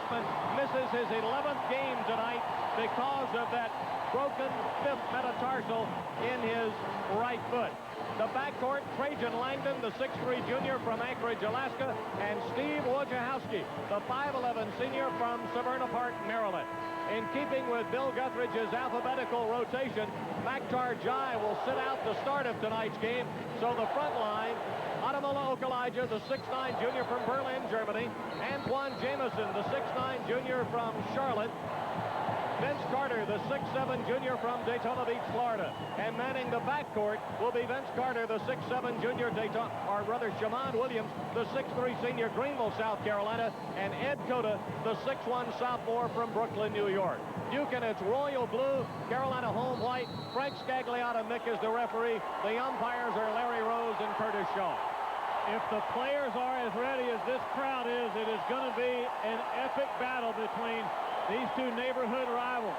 Hoffman misses his 11th game tonight because of that broken 5th metatarsal in his right foot. The backcourt, Trajan Langdon, the 6'3 junior from Anchorage, Alaska, and Steve Wojciechowski, the 5'11 senior from Severna Park, Maryland. In keeping with Bill Guthridge's alphabetical rotation, Maktar Jai will sit out the start of tonight's game. So the front line, Ademola Okulaja, the 6'9 junior from Berlin, Germany, Antoine Jameson, the 6'9 junior from Charlotte, Vince Carter, the 6'7 junior from Daytona Beach, Florida. And manning the backcourt will be Vince Carter, the 6'7 junior Daytona, or rather Shammond Williams, the 6'3 senior Greenville, South Carolina, and Ed Cota, the 6'1 sophomore from Brooklyn, New York. Duke in its royal blue, Carolina home white. Frank Scagliotta Mick is the referee. The umpires are Larry Rose and Curtis Shaw. If the players are as ready as this crowd is, it is going to be an epic battle between these two neighborhood rivals.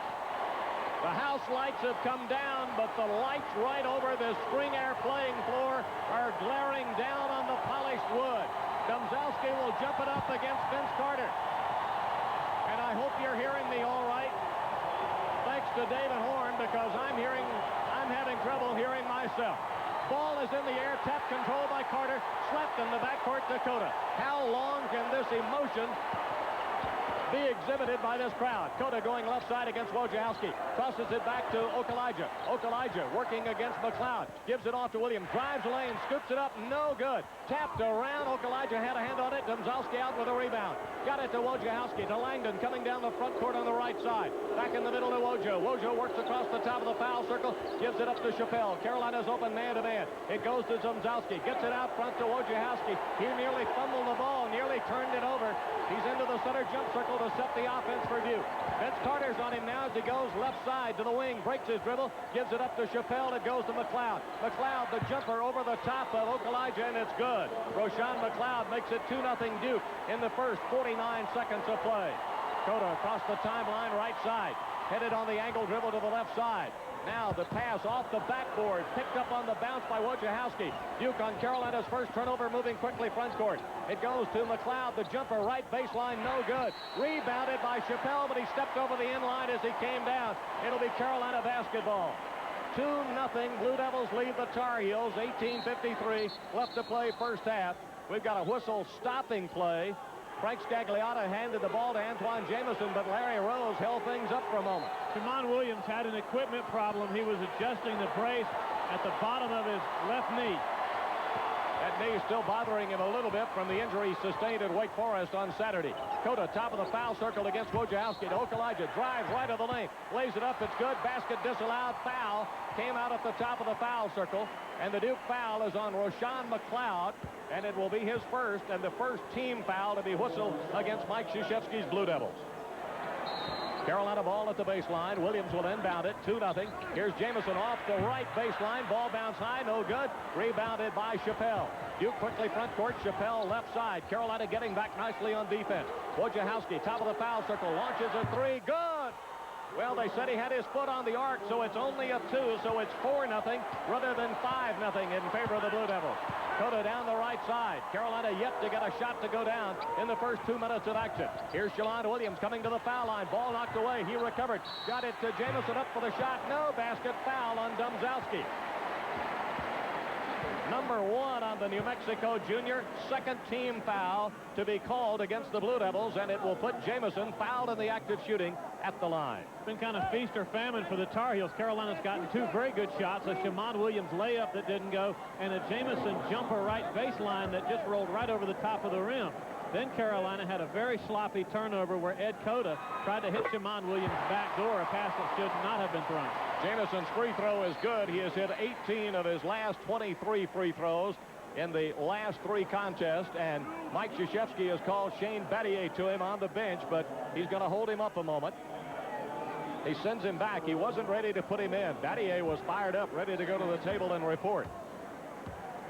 The house lights have come down, but the lights right over the spring air playing floor are glaring down on the polished wood. Domzalski will jump it up against Vince Carter. And I hope you're hearing me all right. Thanks to David Horn, because I'm having trouble hearing myself. Ball is in the air, tap control by Carter, slapped in the backcourt to Cota. How long can this emotion be exhibited by this crowd? Cota going left side against Wojciechowski. Tosses it back to Okulaja. Okulaja working against McLeod. Gives it off to Williams. Drives the lane. Scoops it up. No good. Tapped around. Okulaja had a hand on it. Domzalski out with a rebound. Got it to Wojciechowski. To Langdon coming down the front court on the right side. Back in the middle to Wojo. Wojo works across the top of the foul circle. Gives it up to Chappelle. Carolina's open man-to-man. It goes to Domzalski. Gets it out front to Wojciechowski. He nearly fumbled the ball. Nearly turned it over. He's into the center jump circle to set the offense for Duke. Vince Carter's on him now as he goes left side to the wing. Breaks his dribble. Gives it up to Chappelle. It goes to McLeod. McLeod, the jumper over the top of Okulaja, and it's good. Roshan McLeod makes it 2-0 Duke in the first 49 seconds of play. Cota across the timeline right side. Headed on the angle dribble to the left side. Now the pass off the backboard. Picked up on the bounce by Wojciechowski. Duke on Carolina's first turnover, moving quickly front court. It goes to McLeod. The jumper right baseline, no good. Rebounded by Chappelle, but he stepped over the end line as he came down. It'll be Carolina basketball. 2-0. Blue Devils lead the Tar Heels. 18:53 left to play first half. We've got a whistle stopping play. Frank Scagliotta handed the ball to Antoine Jameson, but Larry Rose held things up for a moment. Shammond Williams had an equipment problem. He was adjusting the brace at the bottom of his left knee. That knee is still bothering him a little bit from the injury sustained at Wake Forest on Saturday. Cota, top of the foul circle against Wojciechowski. To Okulaja, drives right of the lane. Lays it up, it's good. Basket disallowed. Foul came out at the top of the foul circle. And the Duke foul is on Roshan McLeod. And it will be his first and the first team foul to be whistled against Mike Krzyzewski's Blue Devils. Carolina ball at the baseline. Williams will inbound it. 2-0. Here's Jameson off the right baseline. Ball bounce high. No good. Rebounded by Chappelle. Duke quickly front court. Chappelle left side. Carolina getting back nicely on defense. Wojciechowski, top of the foul circle. Launches a three. Good. Well, they said he had his foot on the arc, so it's only a 2, so it's 4-0 rather than 5-0 in favor of the Blue Devils. Cota down the right side. Carolina yet to get a shot to go down in the first 2 minutes of action. Here's Shalon Williams coming to the foul line. Ball knocked away. He recovered. Got it to Jameson up for the shot. No basket. Foul on Domzalski. Number 1 on the New Mexico junior. Second team foul to be called against the Blue Devils, and it will put Jameson fouled in the active shooting at the line. It's been kind of feast or famine for the Tar Heels. Carolina's gotten 2 very good shots. A Shammond Williams layup that didn't go, and a Jameson jumper right baseline that just rolled right over the top of the rim. Then Carolina had a very sloppy turnover where Ed Cota tried to hit Shammond Williams' back door, a pass that should not have been thrown. Jameson's free throw is good. He has hit 18 of his last 23 free throws in the last 3 contests, and Mike Krzyzewski has called Shane Battier to him on the bench, but he's going to hold him up a moment. He sends him back. He wasn't ready to put him in. Battier was fired up, ready to go to the table and report.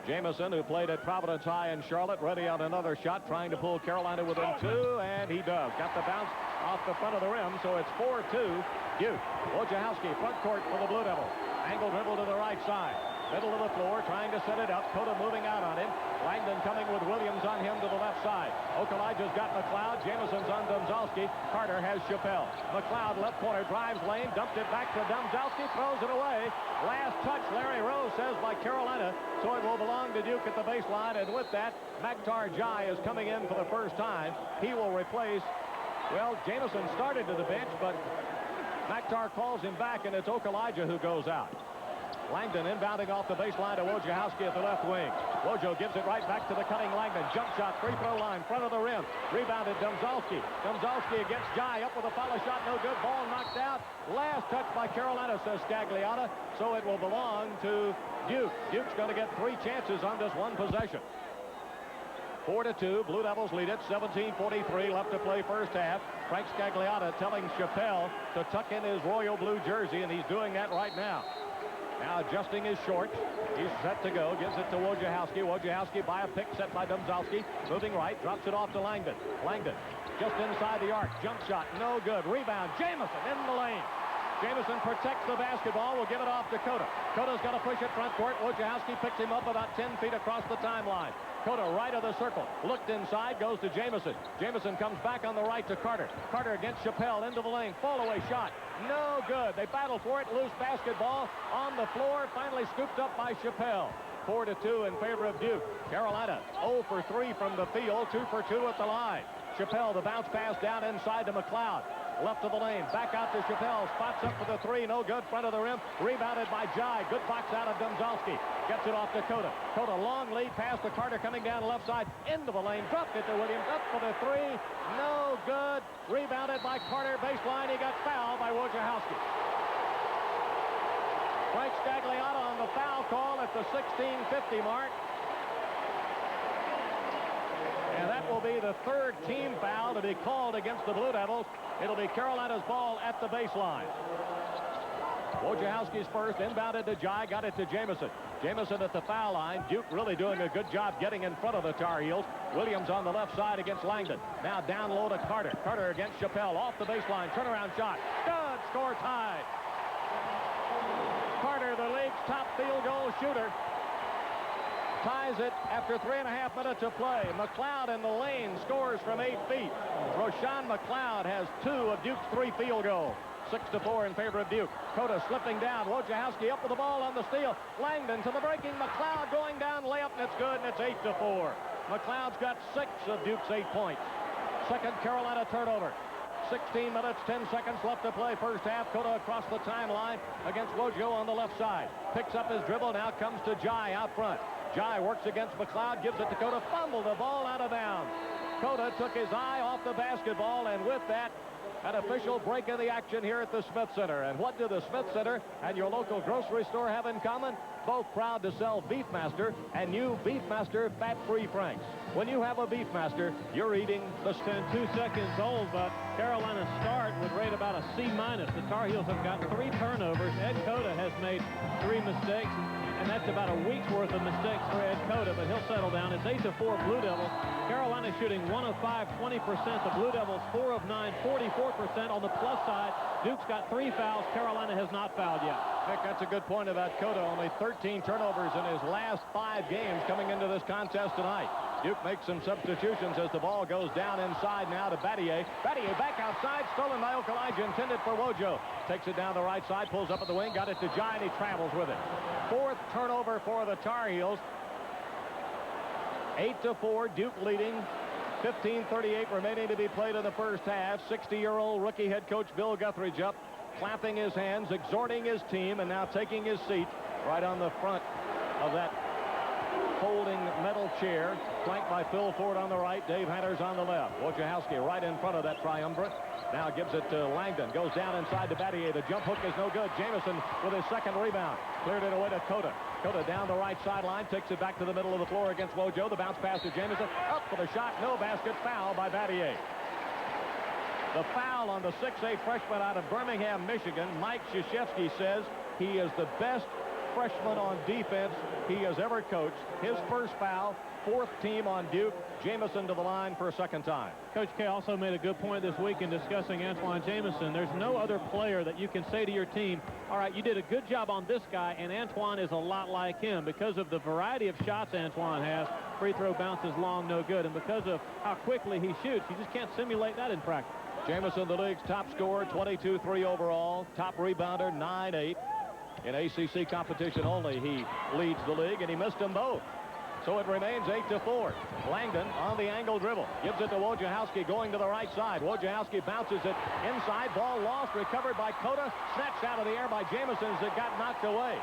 Jameson, who played at Providence High in Charlotte, ready on another shot, trying to pull Carolina within 2, and he does. Got the bounce off the front of the rim, so it's 4-2 Duke. Wojciechowski, front court for the Blue Devils. Angle dribble to the right side. Middle of the floor, trying to set it up. Cota moving out on him. Langdon coming with Williams on him to the left side. Okalaja's got McLeod. Jameson's on Domzalski. Carter has Chappelle. McLeod left corner, drives lane, dumped it back to Domzalski, throws it away. Last touch, Larry Rose says, by Carolina, so it will belong to Duke at the baseline. And with that, Maktar Jai is coming in for the first time. He will replace, well, Jameson started to the bench, but Maktar calls him back, and it's Okalaja who goes out. Langdon inbounding off the baseline to Wojciechowski at the left wing. Wojo gives it right back to the cutting Langdon. Jump shot, free throw line, front of the rim. Rebounded Domzalski. Domzalski against Jai, up with a follow shot, no good. Ball knocked out. Last touch by Carolina, says Scagliotta. So it will belong to Duke. Duke's going to get 3 chances on this one possession. 4-2, Blue Devils lead it. 17:43 left to play first half. Frank Scagliotta telling Chappelle to tuck in his royal blue jersey, and he's doing that right now. Now adjusting his shorts. He's set to go. Gives it to Wojciechowski. Wojciechowski by a pick set by Domzalski. Moving right. Drops it off to Langdon. Langdon just inside the arc. Jump shot. No good. Rebound. Jamison in the lane. Jamison protects the basketball. Will give it off to Cota. Cota's got to push it front court. Wojciechowski picks him up about 10 feet across the timeline. Cota right of the circle. Looked inside. Goes to Jamison. Jamison comes back on the right to Carter. Carter against Chappelle into the lane. Fall away shot. No good. They battle for it. Loose basketball on the floor. Finally scooped up by Chappelle. 4-2 in favor of Duke. Carolina 0 for 3 from the field. 2 for 2 at the line. Chappelle, the bounce pass down inside to McLeod. Left of the lane. Back out to Chappelle. Spots up for the 3. No good. Front of the rim. Rebounded by Jai. Good box out of Domzalski. Gets it off to Cota. Cota long lead pass to Carter coming down the left side. Into the lane. Dropped it to Williams. Up for the 3. No good. Rebounded by Carter. Baseline. He got fouled by Wojciechowski. Frank Scagliotta on the foul call at the 16:50 mark. And that will be the 3rd team foul to be called against the Blue Devils. It'll be Carolina's ball at the baseline. Wojciechowski's first, inbounded to Jai, got it to Jamison. Jamison at the foul line. Duke really doing a good job getting in front of the Tar Heels. Williams on the left side against Langdon. Now down low to Carter. Carter against Chappelle. Off the baseline. Turnaround shot. Good. Score tied. Carter, the league's top field goal shooter, ties it after 3.5 minutes of play. McLeod in the lane scores from 8 feet. Roshan McLeod has 2 of Duke's 3 field goals. 6-4 in favor of Duke. Cota slipping down. Wojciechowski up with the ball on the steal. Langdon to the breaking. McLeod going down, layup, and it's good, and it's 8-4. McLeod's got 6 of Duke's 8 points. Second Carolina turnover. 16 minutes, 10 seconds left to play first half. Cota across the timeline against Wojo on the left side. Picks up his dribble, now comes to Jai out front. Jai works against McLeod, gives it to Cota, fumbled the ball out of bounds. Cota took his eye off the basketball, and with that, an official break of the action here at the Smith Center. And what do the Smith Center and your local grocery store have in common? Both proud to sell Beefmaster and new Beefmaster fat-free Franks. When you have a Beefmaster, you're eating the 2 seconds old, but Carolina's start would rate about a C-. The Tar Heels have gotten 3 turnovers. Ed Cota has made 3 mistakes, and that's about a week's worth of mistakes for Ed Cota, but he'll settle down. It's 8-4 Blue Devils. Carolina shooting 1 of 5, 20%. The Blue Devils 4 of 9, 44%. On the plus side, Duke's got 3 fouls. Carolina has not fouled yet. Nick, that's a good point about Cota. Only 13 turnovers in his last 5 games coming into this contest tonight. Duke makes some substitutions as the ball goes down inside now to Battier. Battier back outside, stolen by Okalaja, intended for Wojo. Takes it down the right side, pulls up at the wing, got it to Jai, and he travels with it. 4th turnover for the Tar Heels. 8-4, Duke leading. 15:38 remaining to be played in the first half. 60-year-old rookie head coach Bill Guthridge up, clapping his hands, exhorting his team, and now taking his seat right on the front of that folding metal chair, flanked by Phil Ford on the right, Dave Hatters on the left. Wojciechowski right in front of that triumvirate. Now gives it to Langdon. Goes down inside to Battier. The jump hook is no good. Jamison with his 2nd rebound. Cleared it away to Cota. Cota down the right sideline. Takes it back to the middle of the floor against Wojo. The bounce pass to Jamison. Up for the shot. No basket. Foul by Battier. The foul on the 6'8 freshman out of Birmingham, Michigan. Mike Krzyzewski says he is the best freshman on defense he has ever coached. His first foul, 4th team on Duke. Jamison to the line for a second time. Coach K also made a good point this week in discussing Antoine Jamison. There's no other player that you can say to your team, all right, you did a good job on this guy, and Antoine is a lot like him. Because of the variety of shots Antoine has, free throw bounces long, no good. And because of how quickly he shoots, you just can't simulate that in practice. Jamison, the league's top scorer, 22-3 overall. Top rebounder, 9-8. In ACC competition only, he leads the league, and he missed them both. So it remains 8-4. Langdon on the angle dribble. Gives it to Wojciechowski going to the right side. Wojciechowski bounces it inside. Ball lost. Recovered by Cota. Snatched out of the air by Jamison as it got knocked away.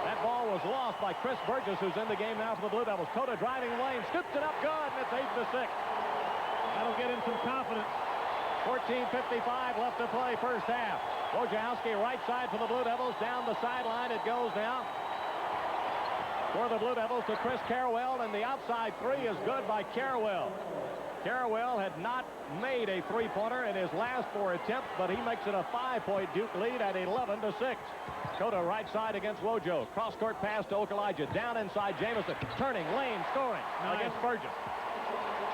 That ball was lost by Chris Burgess, who's in the game now for the Blue Devils. Cota driving lane. Scoops it up good, and it's 8-6. That'll get him some confidence. 14:55 left to play first half. Wojciechowski right side for the Blue Devils. Down the sideline it goes now. For the Blue Devils to Chris Carwell, and the outside three is good by Carwell. Carwell had not made a three-pointer in his last 4 attempts, but he makes it a 5-point Duke lead at 11-6. Cota right side against Wojo. Cross-court pass to Okalaja. Down inside Jamison. Turning, lane, scoring against Burgess.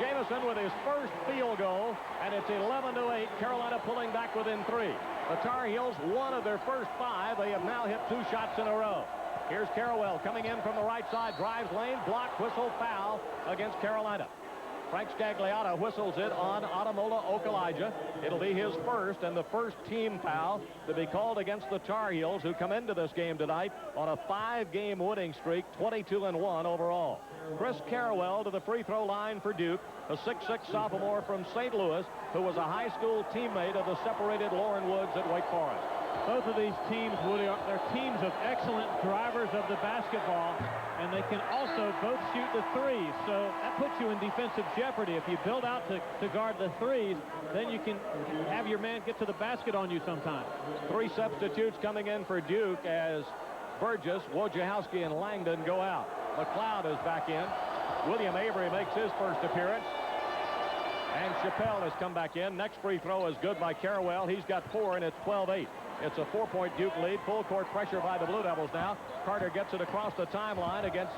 Jamison with his first field goal, and it's 11-8. Carolina pulling back within 3. The Tar Heels, one of their first 5. They have now hit 2 shots in a row. Here's Carwell coming in from the right side. Drives lane, block, whistle, foul against Carolina. Frank Scagliotta whistles it on Ademola Okalaja. It'll be his first and the first team foul to be called against the Tar Heels, who come into this game tonight on a 5-game winning streak, 22-1 overall. Chris Carwell to the free throw line for Duke, a 6'6 sophomore from St. Louis, who was a high school teammate of the separated Lauren Woods at Wake Forest. Both of these teams, Woody, they're teams of excellent drivers of the basketball, and they can also both shoot the threes. So that puts you in defensive jeopardy. If you build out to guard the threes, then you can have your man get to the basket on you sometimes. 3 substitutes coming in for Duke as Burgess, Wojciechowski, and Langdon go out. McLeod is back in. William Avery makes his first appearance. And Chappelle has come back in. Next free throw is good by Carwell. He's got 4, and it's 12-8. It's a 4-point Duke lead. Full court pressure by the Blue Devils now. Carter gets it across the timeline against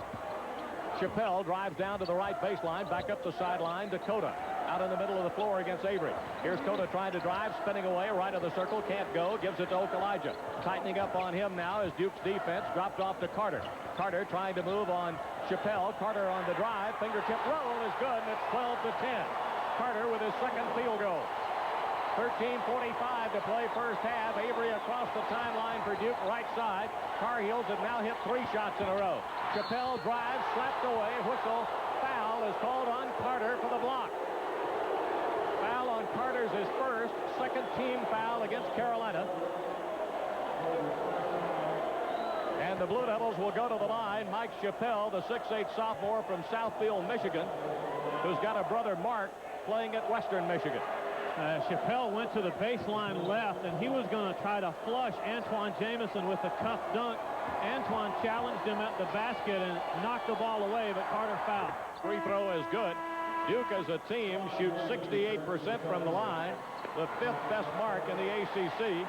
Chappelle. Drives down to the right baseline. Back up the sideline to Cota. Out in the middle of the floor against Avery. Here's Cota trying to drive. Spinning away. Right of the circle. Can't go. Gives it to Okalaja. Tightening up on him now is Duke's defense. Dropped off to Carter. Carter trying to move on Chappelle. Carter on the drive. Fingertip roll is good, and it's 12-10. Carter with his second field goal. 13:45 to play first half. Avery across the timeline for Duke right side. Tar Heels have now hit 3 shots in a row. Chappelle drives, slapped away. Whistle. Foul is called on Carter for the block. Foul on Carter's his first. Second team foul against Carolina. And the Blue Devils will go to the line. Mike Chappelle, the 6'8 sophomore from Southfield, Michigan, who's got a brother, Mark, playing at Western Michigan. Chappelle went to the baseline left, and he was going to try to flush Antoine Jamison with the cuff dunk. Antoine challenged him at the basket and knocked the ball away, but Carter fouled. Free throw is good. Duke as a team shoots 68% from the line, the 5th best mark in the ACC.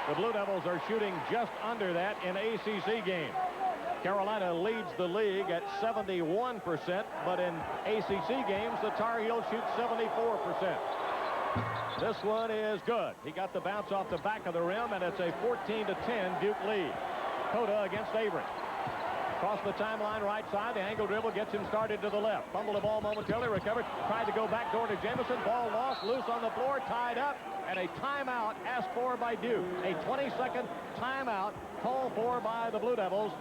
The Blue Devils are shooting just under that in ACC games. Carolina leads the league at 71%, but in ACC games, the Tar Heels shoot 74%. This one is good. He got the bounce off the back of the rim, and it's a 14-10 Duke lead. Cota against Avery. Across the timeline right side, the angle dribble gets him started to the left. Fumbled the ball momentarily, recovered, tried to go back door to Jamison. Ball lost, loose on the floor, tied up, and a timeout asked for by Duke. A 20-second timeout called for by the Blue Devils.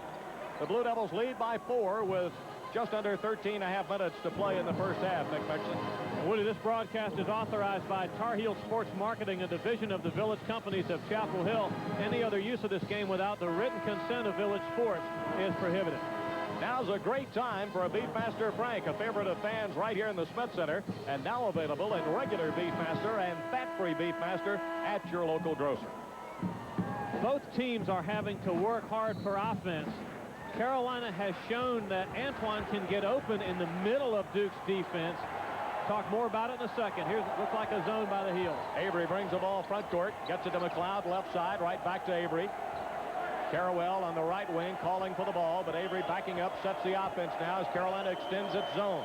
The Blue Devils lead by 4 with just under 13.5 minutes to play in the first half, Nick Mixon. Woody, this broadcast is authorized by Tar Heel Sports Marketing, a division of the Village Companies of Chapel Hill. Any other use of this game without the written consent of Village Sports is prohibited. Now's a great time for a Beefmaster Frank, a favorite of fans right here in the Smith Center, and now available in regular Beefmaster and fat-free Beefmaster at your local grocer. Both teams are having to work hard for offense. Carolina has shown that Antoine can get open in the middle of Duke's defense. Talk more about it in a second. Here's it looks like a zone by the heels. Avery brings the ball front court, gets it to McLeod, left side, right back to Avery. Carrawell on the right wing calling for the ball, but Avery backing up, sets the offense now as Carolina extends its zone.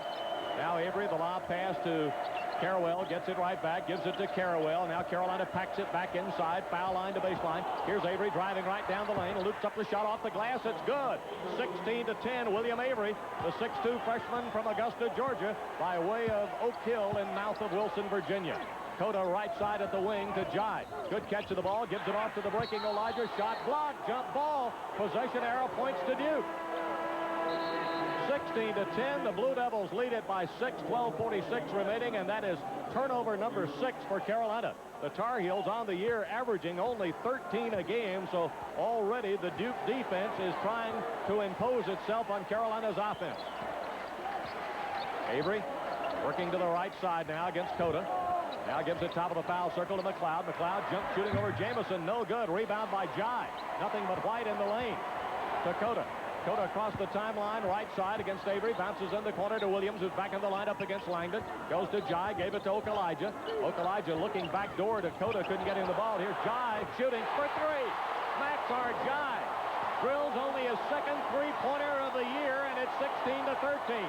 Now Avery, the lob pass to Carrawell, gets it right back, gives it to Carrawell. Now Carolina packs it back inside, foul line to baseline. Here's Avery driving right down the lane, loops up the shot off the glass. It's good. 16-10, William Avery, the 6'2 freshman from Augusta, Georgia, by way of Oak Hill in mouth of Wilson, Virginia. Cota right side at the wing to Jai. Good catch of the ball, gives it off to the breaking Elijah. Shot blocked, jump ball. Possession arrow points to Duke. 16-10, the Blue Devils lead it by 6, 12:46 remaining, and that is turnover number 6 for Carolina. The Tar Heels on the year averaging only 13 a game, so already the Duke defense is trying to impose itself on Carolina's offense. Avery working to the right side now against Cota. Now gives it top of the foul circle to McLeod. McLeod jump shooting over Jamison. No good. Rebound by Jai. Nothing but White in the lane. To Cota. Cota across the timeline, right side against Avery. Bounces in the corner to Williams, who's back in the lineup against Langdon. Goes to Jai. Gave it to Okalaja. Okalaja looking back door to Cota. Couldn't get him the ball. Here's Jai shooting for 3. Maxar Jai drills only his second three-pointer of the year, and it's 16-13.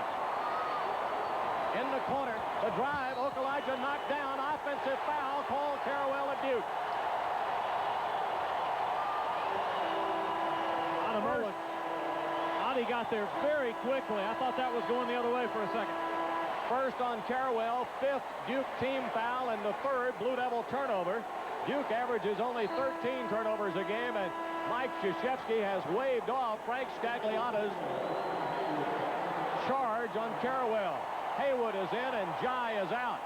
In the corner, the drive, Okalaja knocked down, offensive foul, called Carrawell at Duke. Adi got there very quickly. I thought that was going the other way for a second. First on Carrawell, 5th Duke team foul, and the 3rd Blue Devil turnover. Duke averages only 13 turnovers a game, and Mike Krzyzewski has waved off Frank Scagliotta's charge on Carrawell. Haywood is in and Jai is out.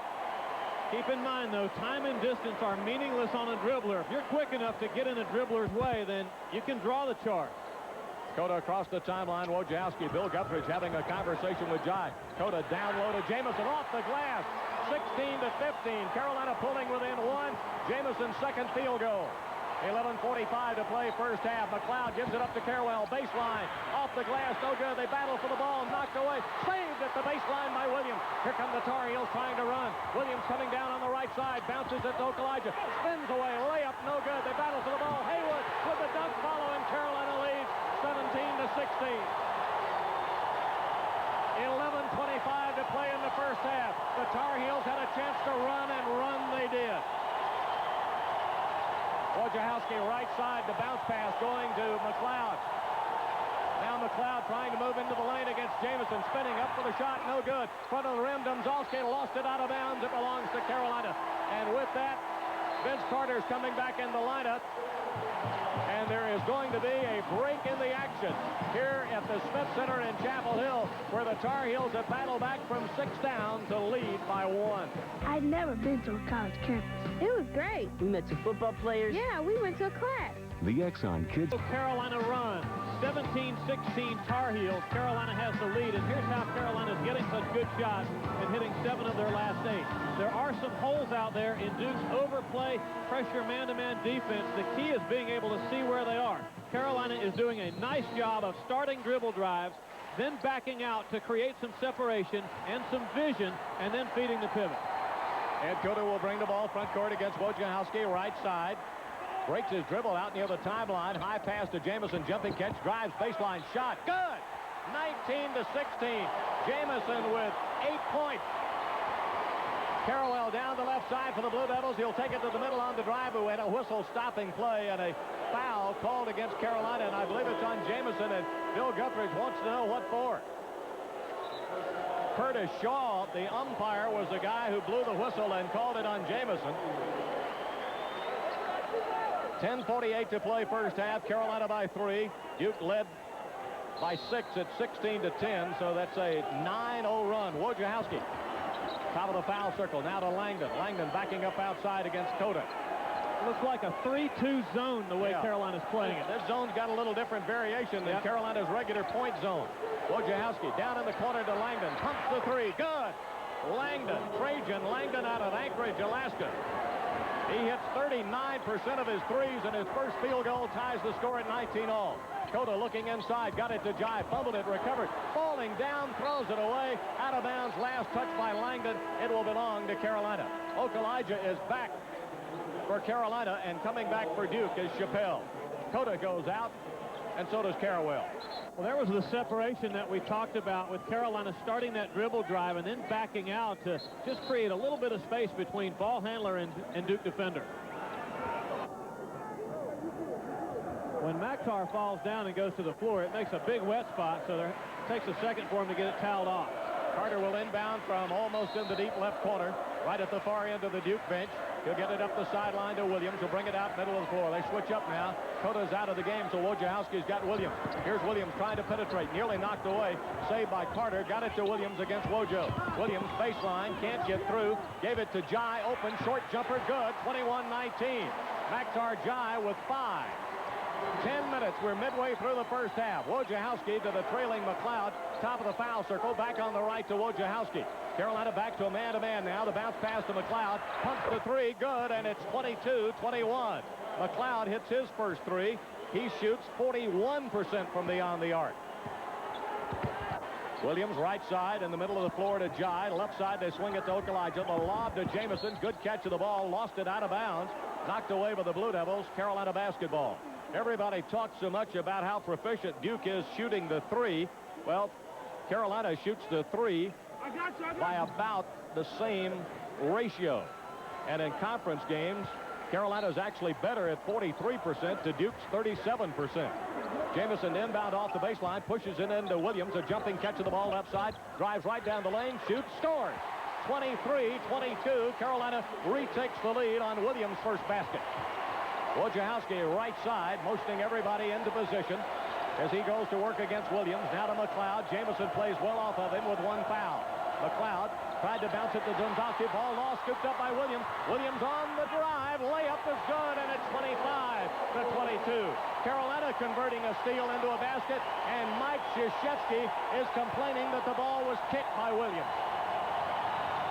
Keep in mind, though, time and distance are meaningless on a dribbler. If you're quick enough to get in a dribbler's way, then you can draw the charge. Cota across the timeline. Wojciechowski, Bill Guthridge having a conversation with Jai. Cota down low to Jamison off the glass. 16-15. Carolina pulling within 1. Jamison's second field goal. 11:45 to play first half. McLeod gives it up to Carrawell. Baseline. Off the glass. No good. They battle for the ball. Knocked away. Saved at the baseline by Williams. Here come the Tar Heels trying to run. Williams coming down on the right side. Bounces it to Okalaja. Spins away. Layup. No good. They battle for the ball. Haywood with the dunk following. Carolina leads 17-16. 11:25 to play in the first half. The Tar Heels had a chance to run, and run they did. Wojciechowski right side, the bounce pass going to McLeod. Now McLeod trying to move into the lane against Jamison, spinning up for the shot, no good. Front of the rim, Domzalski lost it out of bounds. It belongs to Carolina. And with that, Vince Carter's coming back in the lineup. And there is going to be a break in the action here at the Smith Center in Chapel Hill, where the Tar Heels have battled back from 6 down to lead by 1. I'd never been to a college campus. It was great. We met some football players. Yeah, we went to a class. The Exxon Kids. Carolina run. 17-16 Tar Heels. Carolina has the lead, and here's how Carolina's getting such good shots and hitting 7 of their last 8. There are some holes out there in Duke's overplay, pressure, man-to-man defense. The key is being able to see where they are. Carolina is doing a nice job of starting dribble drives, then backing out to create some separation and some vision, and then feeding the pivot. Ed Cota will bring the ball front court against Wojciechowski, right side. Breaks his dribble out near the timeline. High pass to Jamison. Jumping catch. Drives baseline. Shot. Good. 19-16. Jamison with 8 points. Carrawell down the left side for the Blue Devils. He'll take it to the middle on the drive. Who had a whistle stopping play and a foul called against Carolina. And I believe it's on Jamison. And Bill Guthridge wants to know what for. Curtis Shaw, the umpire, was the guy who blew the whistle and called it on Jamison. 10:48 to play first half. Carolina by 3. Duke led by 6 at 16-10. So that's a 9-0 run. Wojciechowski, top of the foul circle. Now to Langdon. Langdon backing up outside against Cota. It looks like a 3-2 zone the way Carolina's playing it. This zone's got a little different variation than Carolina's regular point zone. Wojciechowski down in the corner to Langdon. Pumps the 3. Good. Langdon. Trajan Langdon out of Anchorage, Alaska. He hits 39% of his threes, and his first field goal ties the score at 19-all. Cota looking inside, got it to Jai, fumbled it, recovered, falling down, throws it away, out of bounds, last touch by Langdon. It will belong to Carolina. Okalaja is back for Carolina, and coming back for Duke is Chappelle. Cota goes out, and so does Carrawell. Well, there was the separation that we talked about with Carolina starting that dribble drive and then backing out to just create a little bit of space between ball handler and Duke defender. When Maktar falls down and goes to the floor, it makes a big wet spot, so it takes a second for him to get it toweled off. Carter will inbound from almost in the deep left corner, right at the far end of the Duke bench. He'll get it up the sideline to Williams. He'll bring it out middle of the floor. They switch up now. Cota's out of the game, so Wojciechowski's got Williams. Here's Williams trying to penetrate. Nearly knocked away. Saved by Carter. Got it to Williams against Wojo. Williams baseline. Can't get through. Gave it to Jai. Open short jumper. Good. 21-19. Maktar Jai with 5. 10 minutes. We're midway through the first half. Wojciechowski to the trailing McLeod. Top of the foul circle. Back on the right to Wojciechowski. Carolina back to a man-to-man now. The bounce pass to McLeod. Pumps the three. Good. And it's 22-21. McLeod hits his first three. He shoots 41% from beyond the arc. Williams right side in the middle of the floor to Jai. Left side they swing it to Okalaja. The lob to Jamison. Good catch of the ball. Lost it out of bounds. Knocked away by the Blue Devils. Carolina basketball. Everybody talks so much about how proficient Duke is shooting the three. Well, Carolina shoots the three by about the same ratio. And in conference games, Carolina's actually better at 43% to Duke's 37%. Jamison inbound off the baseline, pushes it into Williams. A jumping catch of the ball left side. Drives right down the lane, shoots, scores. 23-22. Carolina retakes the lead on Williams' first basket. Wojciechowski right side, motioning everybody into position as he goes to work against Williams. Now to McLeod. Jamison plays well off of him with one foul. McLeod tried to bounce it to Domzalski. Ball lost, scooped up by Williams. Williams on the drive. Layup is good, and it's 25-22. Carolina converting a steal into a basket, and Mike Krzyzewski is complaining that the ball was kicked by Williams.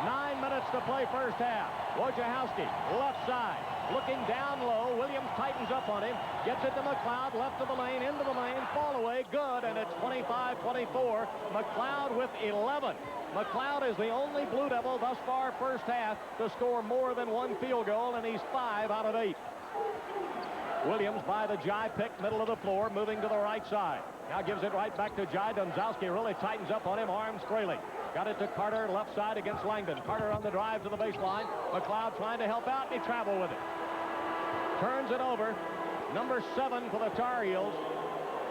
9 minutes to play first half. Wojciechowski, left side, looking down low. Williams tightens up on him, gets it to McLeod, left of the lane, into the lane, fall away, good, and it's 25-24. McLeod with 11. McLeod is the only Blue Devil thus far first half to score more than one field goal, and he's 5 out of 8. Williams by the Jai pick, middle of the floor, moving to the right side. Now gives it right back to Jai. Domzalski really tightens up on him, arms trailing. Got it to Carter, left side against Langdon. Carter on the drive to the baseline. McLeod trying to help out, and he traveled with it. Turns it over. Number 7 for the Tar Heels.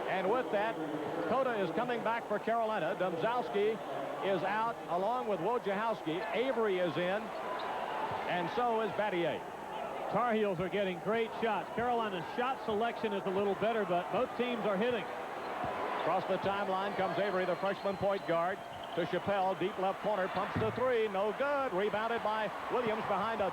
And with that, Cota is coming back for Carolina. Domzalski is out along with Wojciechowski. Avery is in, and so is Battier. Tar Heels are getting great shots. Carolina's shot selection is a little better, but both teams are hitting. Across the timeline comes Avery, the freshman point guard. To Chappelle, deep left corner, pumps the three, no good. Rebounded by Williams behind an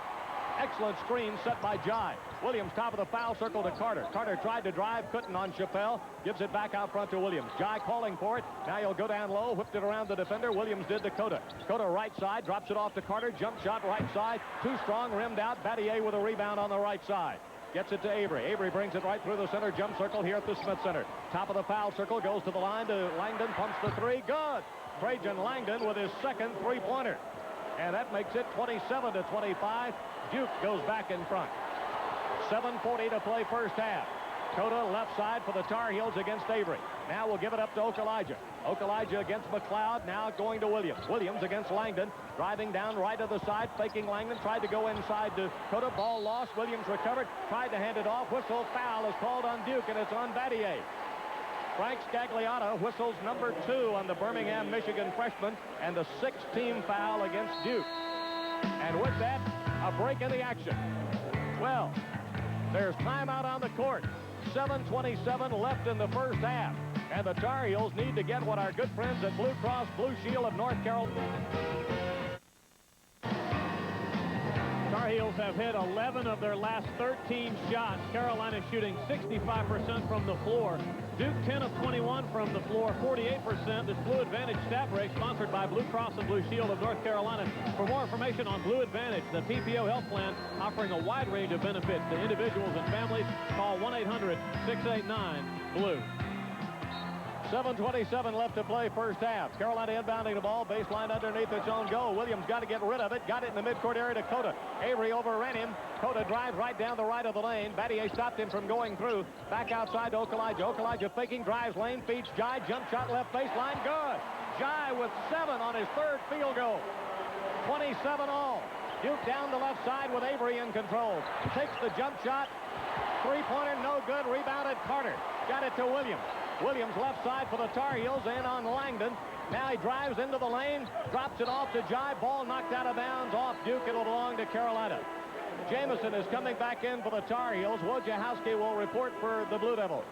excellent screen set by Jai. Williams top of the foul circle to Carter. Carter tried to drive, couldn't on Chappelle. Gives it back out front to Williams. Jai calling for it. Now he'll go down low, whipped it around the defender. Williams did to Cota. Cota right side, drops it off to Carter. Jump shot right side. Too strong, rimmed out. Battier with a rebound on the right side. Gets it to Avery. Avery brings it right through the center jump circle here at the Smith Center. Top of the foul circle, goes to the line to Langdon, pumps the three, good. Trajan Langdon with his second three-pointer. And that makes it 27-25. Duke goes back in front. 7:40 to play first half. Cota left side for the Tar Heels against Avery. Now we'll give it up to Okalaja. Okalaja against McLeod, now going to Williams. Williams against Langdon, driving down right of the side, faking Langdon, tried to go inside to Cota. Ball lost. Williams recovered, tried to hand it off. Whistle, foul is called on Duke, and it's on Battier. Frank Scagliotta whistles number 2 on the Birmingham, Michigan freshman, and the 6th-team foul against Duke. And with that, a break in the action. Well, there's timeout on the court. 7:27 left in the first half. And the Tar Heels need to get what our good friends at Blue Cross Blue Shield of North Carolina. Tar Heels have hit 11 of their last 13 shots. Carolina shooting 65% from the floor. Duke 10 of 21 from the floor, 48%. This Blue Advantage stat break sponsored by Blue Cross and Blue Shield of North Carolina. For more information on Blue Advantage, the PPO health plan offering a wide range of benefits to individuals and families, call 1-800-689-BLUE. 7:27 left to play first half. Carolina inbounding the ball, baseline underneath its own goal. Williams got to get rid of it. Got it in the midcourt area to Cota. Avery overran him. Cota drives right down the right of the lane. Battier stopped him from going through. Back outside to Okalaja. Okalaja faking, drives lane, feeds Jai. Jump shot left baseline. Good. Jai with 7 on his 3rd field goal. 27 all. Duke down the left side with Avery in control. Takes the jump shot. 3-pointer, no good. Rebounded Carter. Got it to Williams. Williams left side for the Tar Heels and on Langdon. Now he drives into the lane, drops it off to Jai. Ball knocked out of bounds off Duke. It'll belong to Carolina. Jamison is coming back in for the Tar Heels. Wojciechowski will report for the Blue Devils.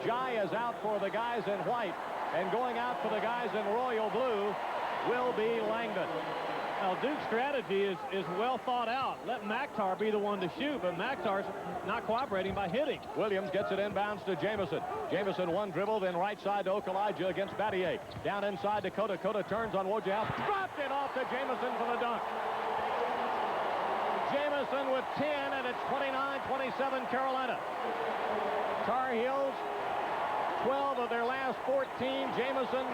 Jai is out for the guys in white, and going out for the guys in royal blue will be Langdon. Well, Duke's strategy is well thought out. Let Maktar be the one to shoot, but Maktar's not cooperating by hitting. Williams gets it inbounds to Jamison. Jamison one dribble, then right side to Okalaja against Battier. Down inside to Cota. Cota turns on Wojciechowski. Dropped it off to Jamison for the dunk. Jamison with 10, and it's 29-27 Carolina. Tar Heels, 12 of their last 14. Jamison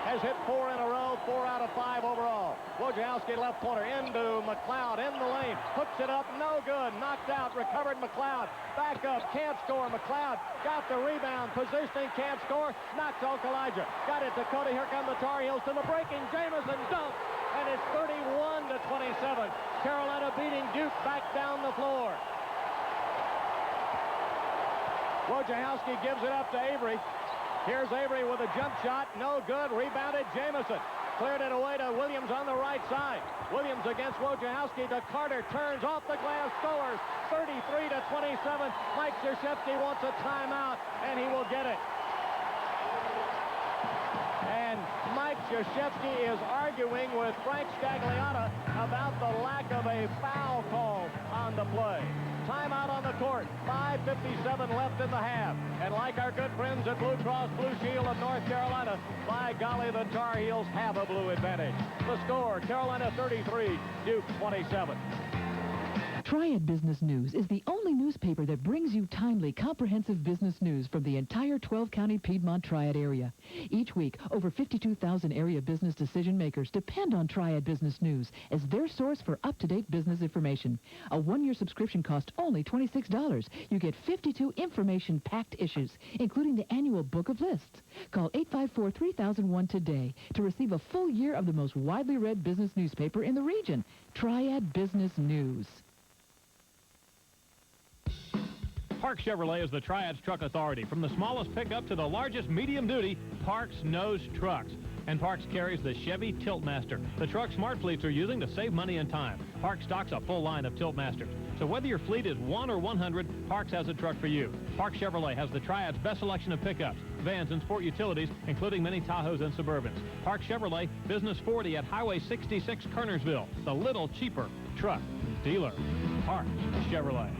has hit 4 in a row, 4 out of 5 overall. Wojciechowski left corner into McLeod in the lane. Hooks it up, no good. Knocked out, recovered McLeod. Back up, can't score. McLeod got the rebound, positioning, can't score. Knocks Okalaja. Got it to Cody. Here come the Tar Heels to the breaking. Jamison dunk, and it's 31-27. Carolina beating Duke back down the floor. Wojciechowski gives it up to Avery. Here's Avery with a jump shot. No good. Rebounded Jamison. Cleared it away to Williams on the right side. Williams against Wojciechowski to Carter. Turns off the glass. Scores. 33-27. Mike Krzyzewski wants a timeout, and he will get it. And Mike Krzyzewski is arguing with Frank Scagliotta about the lack of a foul call on the play. Timeout on the court. 5:57 left in the half. And like our good friends at Blue Cross Blue Shield of North Carolina, by golly, the Tar Heels have a blue advantage. The score, Carolina 33, Duke 27. Triad Business News is the only newspaper that brings you timely, comprehensive business news from the entire 12-county Piedmont Triad area. Each week, over 52,000 area business decision makers depend on Triad Business News as their source for up-to-date business information. A one-year subscription costs only $26. You get 52 information-packed issues, including the annual Book of Lists. Call 854-3001 today to receive a full year of the most widely read business newspaper in the region, Triad Business News. Parks Chevrolet is the Triad's truck authority. From the smallest pickup to the largest medium-duty, Parks knows trucks. And Parks carries the Chevy Tiltmaster, the truck smart fleets are using to save money and time. Parks stocks a full line of Tiltmasters. So whether your fleet is 1 or 100, Parks has a truck for you. Parks Chevrolet has the Triad's best selection of pickups, vans, and sport utilities, including many Tahoes and Suburbans. Parks Chevrolet, Business 40 at Highway 66, Kernersville, the little cheaper truck dealer. Parks Chevrolet.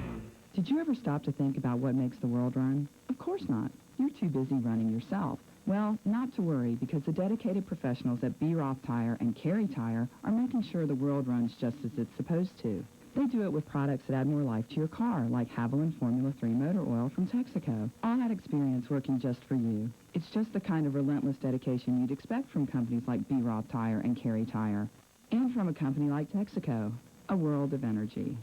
Did you ever stop to think about what makes the world run? Of course not. You're too busy running yourself. Well, not to worry, because the dedicated professionals at B. Roth Tire and Carry Tire are making sure the world runs just as it's supposed to. They do it with products that add more life to your car, like Haviland Formula 3 motor oil from Texaco. All that experience working just for you. It's just the kind of relentless dedication you'd expect from companies like B. Roth Tire and Carry Tire. And from a company like Texaco. A world of energy.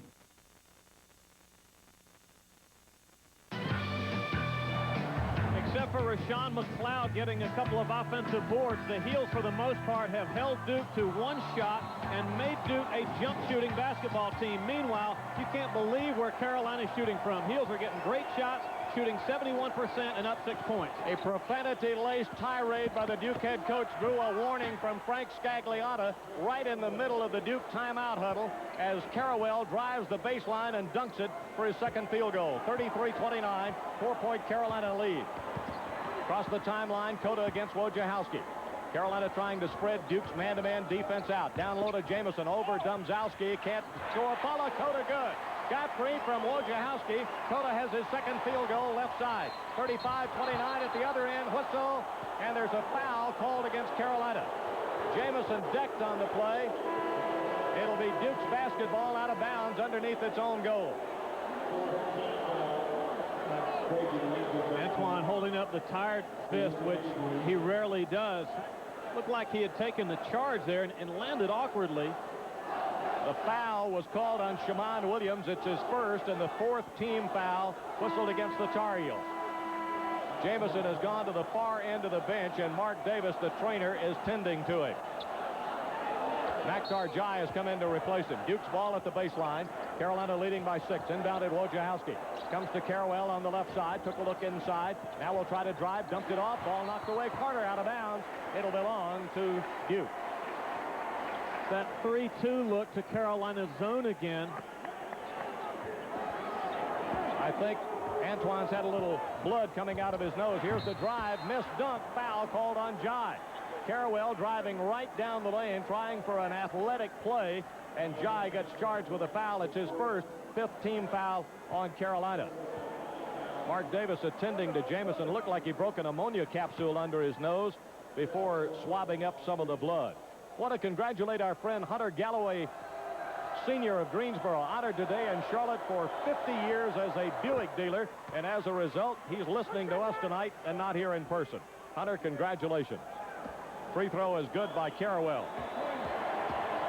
Except for Rashawn McLeod getting a couple of offensive boards, the Heels, for the most part, have held Duke to one shot and made Duke a jump-shooting basketball team. Meanwhile, you can't believe where Carolina's shooting from. Heels are getting great shots, shooting 71% and up 6 points. A profanity-laced tirade by the Duke head coach drew a warning from Frank Scagliotta right in the middle of the Duke timeout huddle as Carrawell drives the baseline and dunks it for his second field goal. 33-29, 4-point Carolina lead. Across the timeline, Cota against Wojciechowski. Carolina trying to spread Duke's man-to-man defense out. Down low to Jamison, over Domzowski, can't score. Follow Cota, good. Got free from Wojciechowski. Cota has his second field goal left side. 35-29 at the other end. Whistle, and there's a foul called against Carolina. Jamison decked on the play. It'll be Duke's basketball out of bounds underneath its own goal. Antoine holding up the tired fist, which he rarely does. Looked like he had taken the charge there and landed awkwardly. The foul was called on Shammond Williams. It's his first and the fourth team foul whistled against the Tar Heels. Jamison has gone to the far end of the bench, and Mark Davis, the trainer, is tending to him. Maktar Jai has come in to replace him. Duke's ball at the baseline. Carolina leading by 6. Inbounded Wojciechowski. Comes to Carwell on the left side. Took a look inside. Now will try to drive. Dumped it off. Ball knocked away. Carter out of bounds. It'll belong to Duke. That 3-2 look to Carolina's zone again. I think Antoine's had a little blood coming out of his nose. Here's the drive. Missed dunk. Foul called on Jai. Carwell driving right down the lane, trying for an athletic play, and Jai gets charged with a foul. It's his first, 5th team foul on Carolina. Mark Davis attending to Jamison. Looked like he broke an ammonia capsule under his nose before swabbing up some of the blood. Want to congratulate our friend Hunter Galloway, Sr. of Greensboro, honored today in Charlotte for 50 years as a Buick dealer, and as a result, he's listening to us tonight and not here in person. Hunter, congratulations. Free throw is good by Carwell.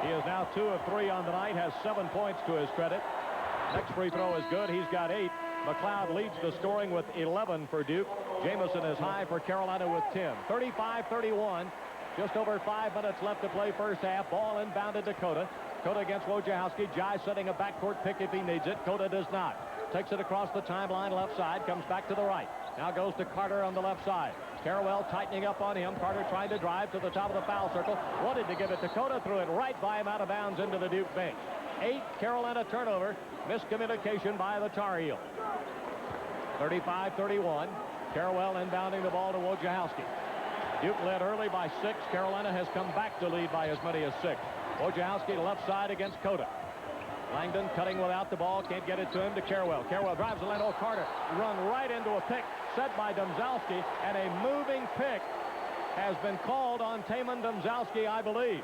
He is now 2 of 3 on the night, has 7 points to his credit. Next free throw is good. He's got 8. McLeod leads the scoring with 11 for Duke. Jamison is high for Carolina with 10. 35-31. Just over 5 minutes left to play first half. Ball inbounded to Cota. Cota against Wojciechowski. Jai setting a backcourt pick if he needs it. Cota does not. Takes it across the timeline left side. Comes back to the right. Now goes to Carter on the left side. Carwell tightening up on him. Carter trying to drive to the top of the foul circle. Wanted to give it to Cota. Threw it right by him out of bounds into the Duke bench. 8 Carolina turnover. Miscommunication by the Tar Heels. 35-31. Carwell inbounding the ball to Wojciechowski. Duke led early by 6. Carolina has come back to lead by as many as 6. Wojciechowski left side against Cota. Langdon cutting without the ball. Can't get it to him to Carwell. Carwell drives the lane. Oh, Carter run right into a pick set by Domzalski, and a moving pick has been called on Taman Domzalski, I believe.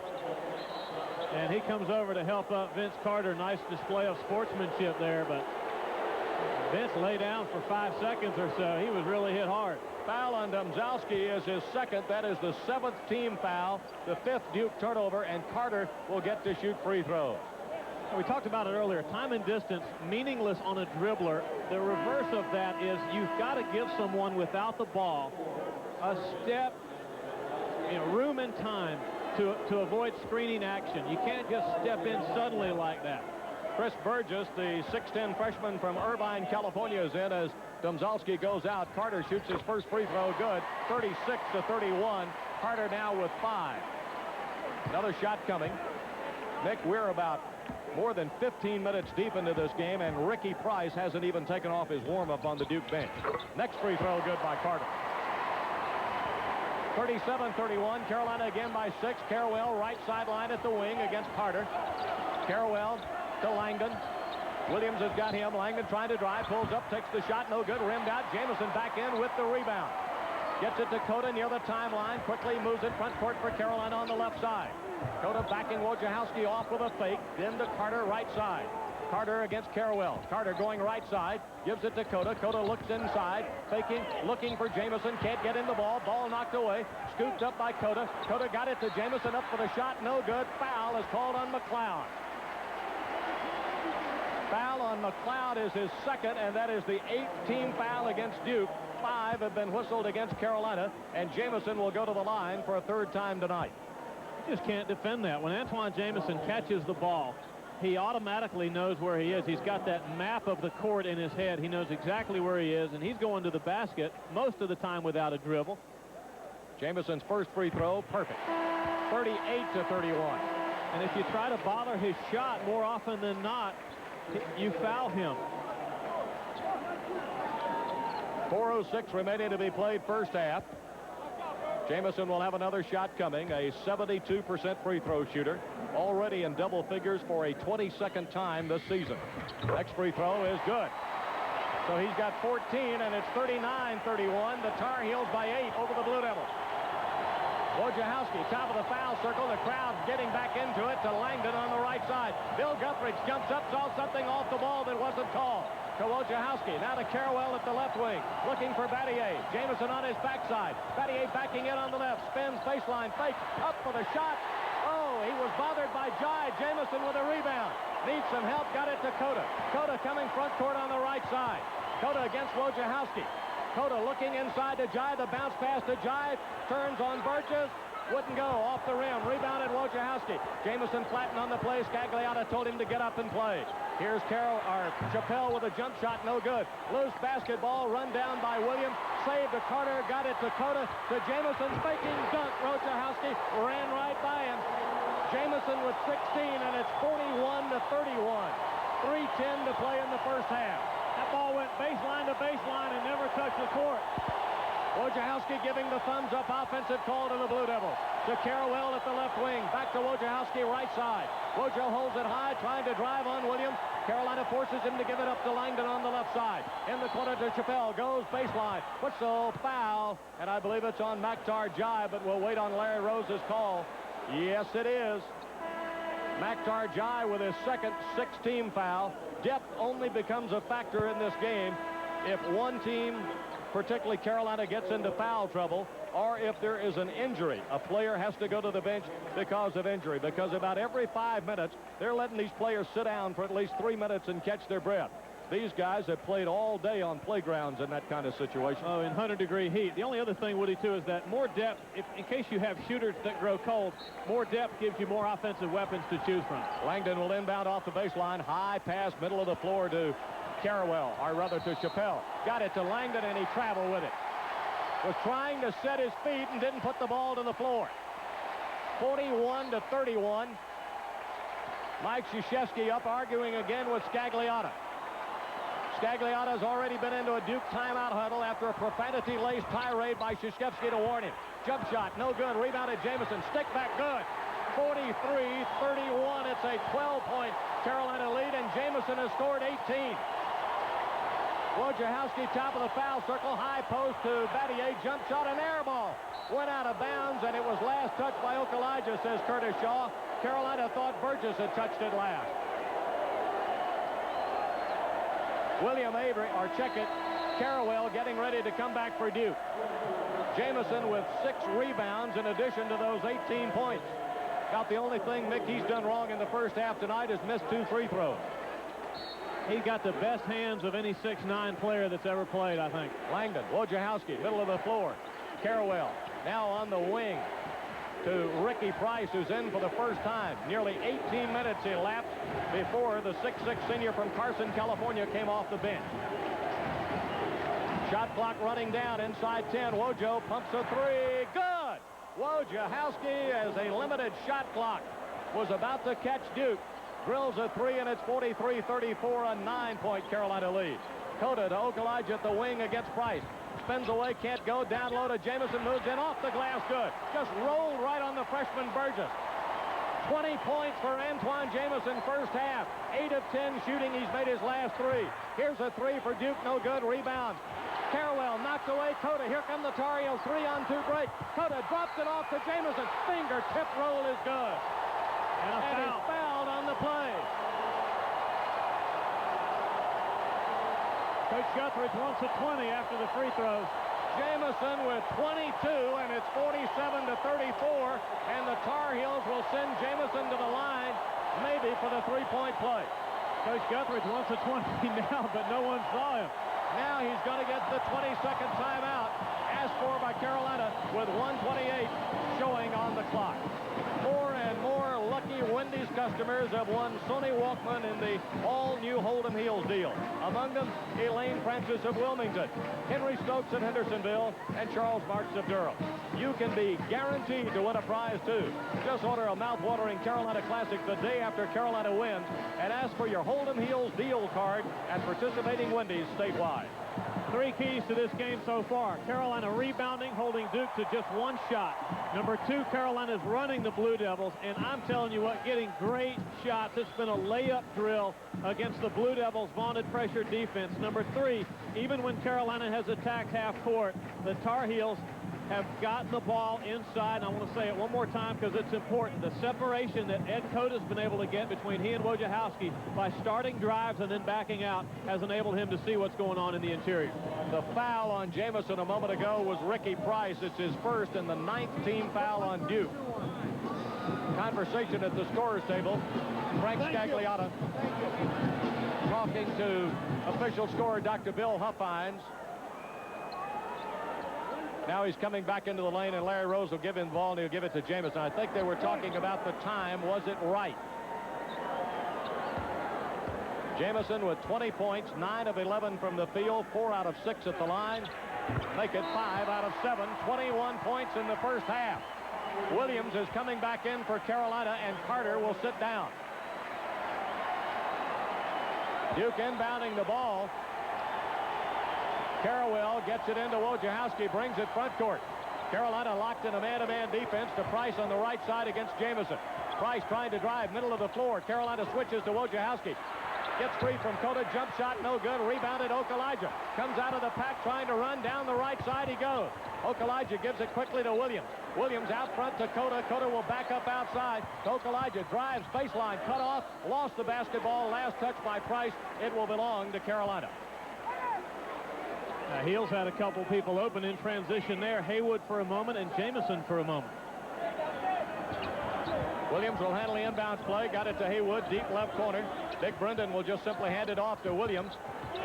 And he comes over to help up Vince Carter. Nice display of sportsmanship there, but Vince lay down for 5 seconds or so. He was really hit hard. Foul on Domzalski is his second. That is the 7th team foul, the 5th Duke turnover, and Carter will get to shoot free throws. We talked about it earlier. Time and distance, meaningless on a dribbler. The reverse of that is you've got to give someone without the ball a step, room and time to avoid screening action. You can't just step in suddenly like that. Chris Burgess, the 6'10 freshman from Irvine, California, is in as Domzalski goes out. Carter shoots his first free throw good. 36-31. Carter now with 5. Another shot coming. Nick, we're about more than 15 minutes deep into this game, and Ricky Price hasn't even taken off his warm-up on the Duke bench. Next free throw good by Carter. 37-31. Carolina again by 6. Carwell right sideline at the wing against Carter. Carwell to Langdon. Williams has got him. Langdon trying to drive, pulls up, takes the shot, no good, rimmed out. Jamison back in with the rebound. Gets it to Cota near the timeline, quickly moves it front court for Carolina on the left side. Cota backing Wojciechowski off with a fake, then to Carter right side. Carter against Carwell. Carter going right side, gives it to Cota. Cota looks inside, faking, looking for Jamison, can't get in the ball. Ball knocked away, scooped up by Cota. Cota got it to Jamison, up for the shot, no good. Foul is called on McLeod. Foul on McLeod is his second, and that is the 8th team foul against Duke. 5 have been whistled against Carolina, and Jamison will go to the line for a 3rd time tonight. You just can't defend that. When Antoine Jamison catches the ball, he automatically knows where he is. He's got that map of the court in his head. He knows exactly where he is, and he's going to the basket most of the time without a dribble. Jamison's first free throw, perfect. 38-31. And if you try to bother his shot more often than not, you foul him. 4:06 remaining to be played first half. Jamison will have another shot coming, a 72% free throw shooter, already in double figures for a 22nd time this season. Next free throw is good. So he's got 14, and it's 39-31. The Tar Heels by 8 over the Blue Devils. Wojciechowski, top of the foul circle. The crowd getting back into it to Langdon on the right side. Bill Guthridge jumps up, saw something off the ball that wasn't called. to Wojciechowski. Now to Carrawell at the left wing. Looking for Battier. Jamison on his backside. Battier backing in on the left. Spins, baseline, fake. Up for the shot. Oh, he was bothered by Jai. Jamison with a rebound. Needs some help. Got it to Cota. Cota coming front court on the right side. Cota against Wojciechowski. Cota looking inside to Jai. The bounce pass to Jai. Turns on Burgess. Wouldn't go. Off the rim. Rebounded Wojciechowski. Jamison flattened on the play. Scagliotta told him to get up and play. Here's Chappelle with a jump shot. No good. Loose basketball. Run down by Williams. Saved to Carter. Got it to Cota. To Jamison. Faking dunk. Wojciechowski ran right by him. Jamison with 16, and it's 41-31. 3:10 to play in the first half. That ball went baseline to baseline and never touched the court. Wojciechowski giving the thumbs up offensive call to the Blue Devils. To Carrawell at the left wing. Back to Wojciechowski right side. Wojo holds it high, trying to drive on Williams. Carolina forces him to give it up to Langdon on the left side. In the corner to Chappelle. Goes baseline. Whistle, foul. And I believe it's on Maktar Jai, but we'll wait on Larry Rose's call. Yes, it is. Maktar Jai with his second six-team foul. Depth only becomes a factor in this game if one team, particularly Carolina, gets into foul trouble, or if there is an injury. A player has to go to the bench because of injury, because about every 5 minutes, they're letting these players sit down for at least 3 minutes and catch their breath. These guys have played all day on playgrounds in that kind of situation. Oh, in 100-degree heat. The only other thing, Woody, too, is that more depth, in case you have shooters that grow cold, more depth gives you more offensive weapons to choose from. Langdon will inbound off the baseline. High pass, middle of the floor to Carrawell, or rather to Chappelle. Got it to Langdon, and he traveled with it. Was trying to set his feet and didn't put the ball to the floor. 41-31. Mike Krzyzewski up arguing again with Scagliotta. Scagliotta's already been into a Duke timeout huddle after a profanity-laced tirade by Krzyzewski to warn him. Jump shot, no good. Rebounded Jamison. Stick back, good. 43-31. It's a 12-point Carolina lead, and Jamison has scored 18. Wojciechowski, top of the foul circle. High post to Battier. Jump shot, an air ball. Went out of bounds, and it was last touched by Okalaja, says Curtis Shaw. Carolina thought Burgess had touched it last. William Avery, or check it, Carrawell getting ready to come back for Duke. Jamison with 6 rebounds in addition to those 18 points. About the only thing Mickey's done wrong in the first half tonight is missed 2 free throws. He's got the best hands of any 6'9" player that's ever played, I think. Langdon, Wojciechowski, middle of the floor. Carrawell now on the wing to Ricky Price, who's in for the first time. Nearly 18 minutes elapsed before the 6'6" senior from Carson, California, came off the bench. Shot clock running down inside 10. Wojo pumps a 3. Good! Wojciechowski, as a limited shot clock was about to catch Duke, drills a 3, and it's 43-34, a 9-point Carolina lead. Cota to Okalaja at the wing against Price. Spins away, can't go. Down low to Jamison, moves in off the glass, good. Just rolled right on the freshman Burgess. 20 points for Antoine Jamison first half. 8 of 10 shooting. He's made his last 3. Here's a 3 for Duke, no good. Rebound. Carrawell knocked away Cota. Here come the Tar Heels. 3-on-2 break. Cota drops it off to Jamison. Fingertip roll is good. And he's fouled on the play. Coach Guthridge wants a 20 after the free throws. Jamison with 22, and it's 47-34, and the Tar Heels will send Jamison to the line, maybe for the 3-point play. Coach Guthridge wants a 20 now, but no one saw him. Now he's going to get the 20-second timeout, asked for by Carolina, with 1:28 showing on the clock. More and more lucky Wendy's customers have won Sony Walkman in the all-new Hold'em Heels deal. Among them, Elaine Francis of Wilmington, Henry Stokes of Hendersonville, and Charles Marks of Durham. You can be guaranteed to win a prize, too. Just order a mouth-watering Carolina Classic the day after Carolina wins and ask for your Hold'em Heels deal card at participating Wendy's statewide. 3 keys to this game so far. Carolina rebounding, holding Duke to just 1 shot. Number 2, Carolina's running the Blue Devils, and I'm telling you what, getting great shots. It's been a layup drill against the Blue Devils' vaunted pressure defense. Number 3, even when Carolina has attacked half court, the Tar Heels have gotten the ball inside. And I want to say it one more time because it's important. The separation that Ed Coda's been able to get between he and Wojciechowski by starting drives and then backing out has enabled him to see what's going on in the interior. The foul on Jamison a moment ago was Ricky Price. It's his first and the 9th team foul on Duke. Conversation at the scorer's table. Frank Scagliotta talking to official scorer Dr. Bill Huffines. Now he's coming back into the lane, and Larry Rose will give him the ball, and he'll give it to Jamison. I think they were talking about the time. Was it right? Jamison with 20 points, 9 of 11 from the field, 4 out of 6 at the line. Make it 5 out of 7, 21 points in the first half. Williams is coming back in for Carolina, and Carter will sit down. Duke inbounding the ball. Carrawell gets it into Wojciechowski, brings it front court. Carolina locked in a man-to-man defense to Price on the right side against Jamison. Price trying to drive middle of the floor. Carolina switches to Wojciechowski. Gets free from Cota. Jump shot no good. Rebounded Okalaja. Comes out of the pack trying to run down the right side. He goes. Okalaja gives it quickly to Williams. Williams out front to Cota. Cota will back up outside. Okalaja drives baseline. Cut off. Lost the basketball. Last touch by Price. It will belong to Carolina. Heels had a couple people open in transition there. Haywood for a moment and Jamison for a moment. Williams will handle the inbounds play. Got it to Haywood, deep left corner. Dick Brendan will just simply hand it off to Williams.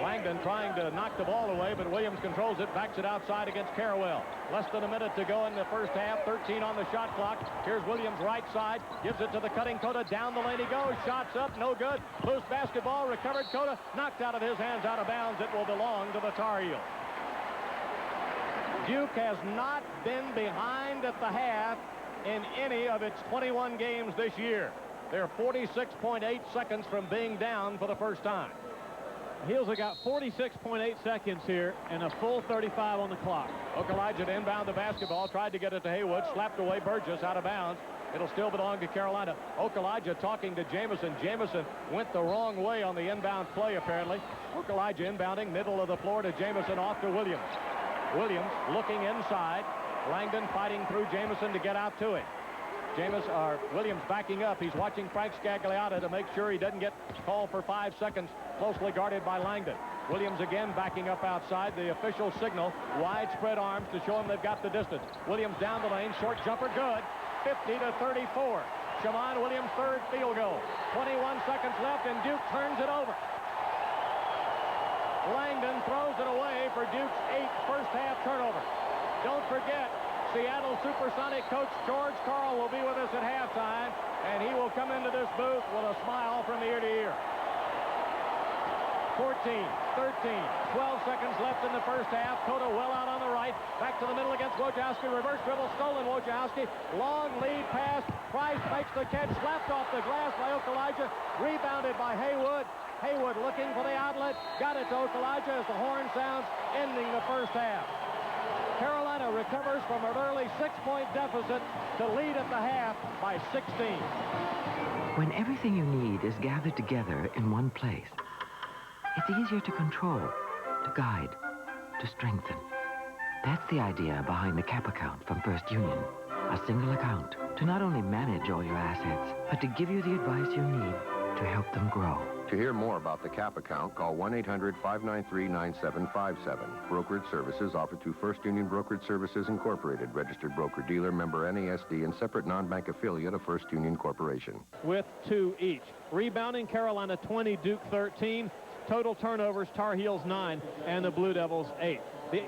Langdon trying to knock the ball away, but Williams controls it, backs it outside against Carrawell. Less than a minute to go in the first half, 13 on the shot clock. Here's Williams right side, gives it to the cutting Cota. Down the lane he goes, shots up, no good. Loose basketball, recovered Cota, knocked out of his hands, out of bounds. It will belong to the Tar Heels. Duke has not been behind at the half in any of its 21 games this year. They're 46.8 seconds from being down for the first time. Heels have got 46.8 seconds here and a full 35 on the clock. Okalaja to inbound the basketball, tried to get it to Haywood, slapped away Burgess, out of bounds. It'll still belong to Carolina. Okalaja talking to Jamison. Jamison went the wrong way on the inbound play, apparently. Okalaja inbounding, middle of the floor to Jamison, off to Williams. Williams looking inside. Langdon fighting through Jamison to get out to him. Williams backing up. He's watching Frank Scagliotta to make sure he doesn't get called for 5 seconds, closely guarded by Langdon. Williams again backing up outside. The official signal, widespread arms to show him they've got the distance. Williams down the lane, short jumper, good. 50-34. Shammond Williams' third field goal. 21 seconds left, and Duke turns it over. Langdon throws it away for Duke's 8th first-half turnover. Don't forget, Seattle Supersonic coach George Karl will be with us at halftime, and he will come into this booth with a smile from ear to ear. 14, 13, 12 seconds left in the first half. Cota well out on the right. Back to the middle against Wojciechowski. Reverse dribble, stolen Wojciechowski. Long lead pass. Price makes the catch. Slapped off the glass by Okalaja. Rebounded by Haywood. Haywood looking for the outlet. Got it to Okalaja as the horn sounds, ending the first half. Carolina recovers from an early 6-point deficit to lead at the half by 16. When everything you need is gathered together in one place, it's easier to control, to guide, to strengthen. That's the idea behind the CAP account from First Union. A single account to not only manage all your assets, but to give you the advice you need to help them grow. To hear more about the CAP account, call 1-800-593-9757. Brokerage services offered through First Union Brokerage Services Incorporated, registered broker-dealer, member NASD, and separate non-bank affiliate of First Union Corporation. With 2 each. Rebounding, Carolina 20, Duke 13. Total turnovers, Tar Heels 9, and the Blue Devils 8. The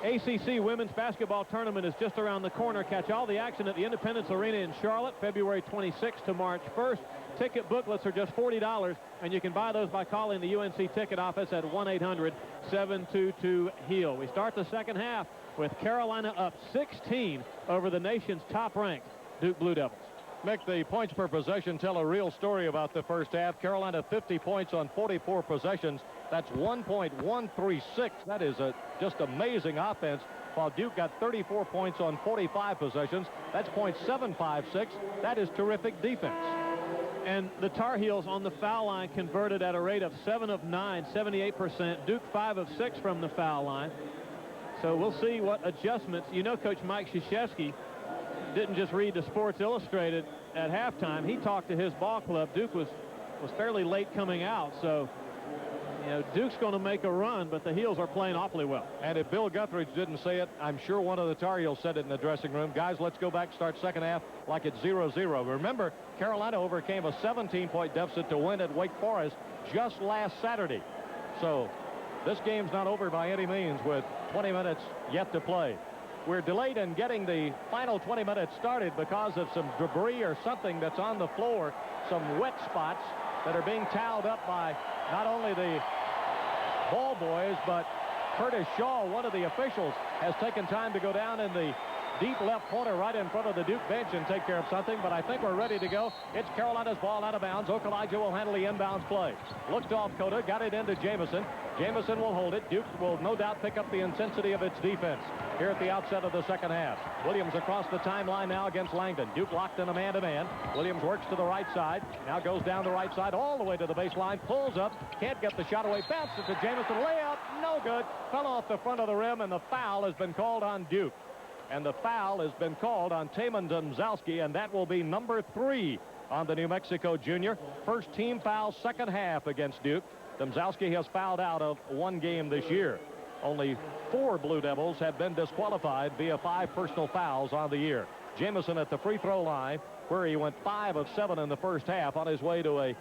ACC Women's Basketball Tournament is just around the corner. Catch all the action at the Independence Arena in Charlotte, February 26th to March 1st. Ticket booklets are just $40, and you can buy those by calling the UNC ticket office at 1-800-722-HEAL. We start the second half with Carolina up 16 over the nation's top-ranked Duke Blue Devils. Mick, the points per possession tell a real story about the first half. Carolina 50 points on 44 possessions. That's 1.136. That is just amazing offense. While Duke got 34 points on 45 possessions. That's .756. That is terrific defense. And the Tar Heels on the foul line converted at a rate of 7 of 9, 78%. Duke 5 of 6 from the foul line. So we'll see what adjustments. You know, Coach Mike Krzyzewski didn't just read the Sports Illustrated at halftime. He talked to his ball club. Duke was fairly late coming out, so you know, Duke's going to make a run, but the Heels are playing awfully well. And if Bill Guthridge didn't say it, I'm sure one of the Tar Heels said it in the dressing room. Guys, let's go back, start second half like it's 0-0. Remember, Carolina overcame a 17-point deficit to win at Wake Forest just last Saturday. So this game's not over by any means with 20 minutes yet to play. We're delayed in getting the final 20 minutes started because of some debris or something that's on the floor, some wet spots that are being towed up by not only the ball boys, but Curtis Shaw, one of the officials, has taken time to go down in the deep left corner right in front of the Duke bench and take care of something, but I think we're ready to go. It's Carolina's ball out of bounds. Okulaja will handle the inbounds play. Looked off Cota, got it into Jamison. Jamison will hold it. Duke will no doubt pick up the intensity of its defense here at the outset of the second half. Williams across the timeline now against Langdon. Duke locked in a man-to-man. Williams works to the right side. Now goes down the right side all the way to the baseline. Pulls up. Can't get the shot away. Bounces to Jamison. Layup. No good. Fell off the front of the rim, and the foul has been called on Duke. And the foul has been called on Taman Domzalski, and that will be number 3 on the New Mexico junior. First team foul, second half against Duke. Domzalski has fouled out of 1 game this year. Only 4 Blue Devils have been disqualified via 5 personal fouls on the year. Jamison at the free throw line, where he went 5 of 7 in the first half, on his way to a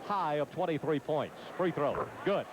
high of 23 points. Free throw. Good.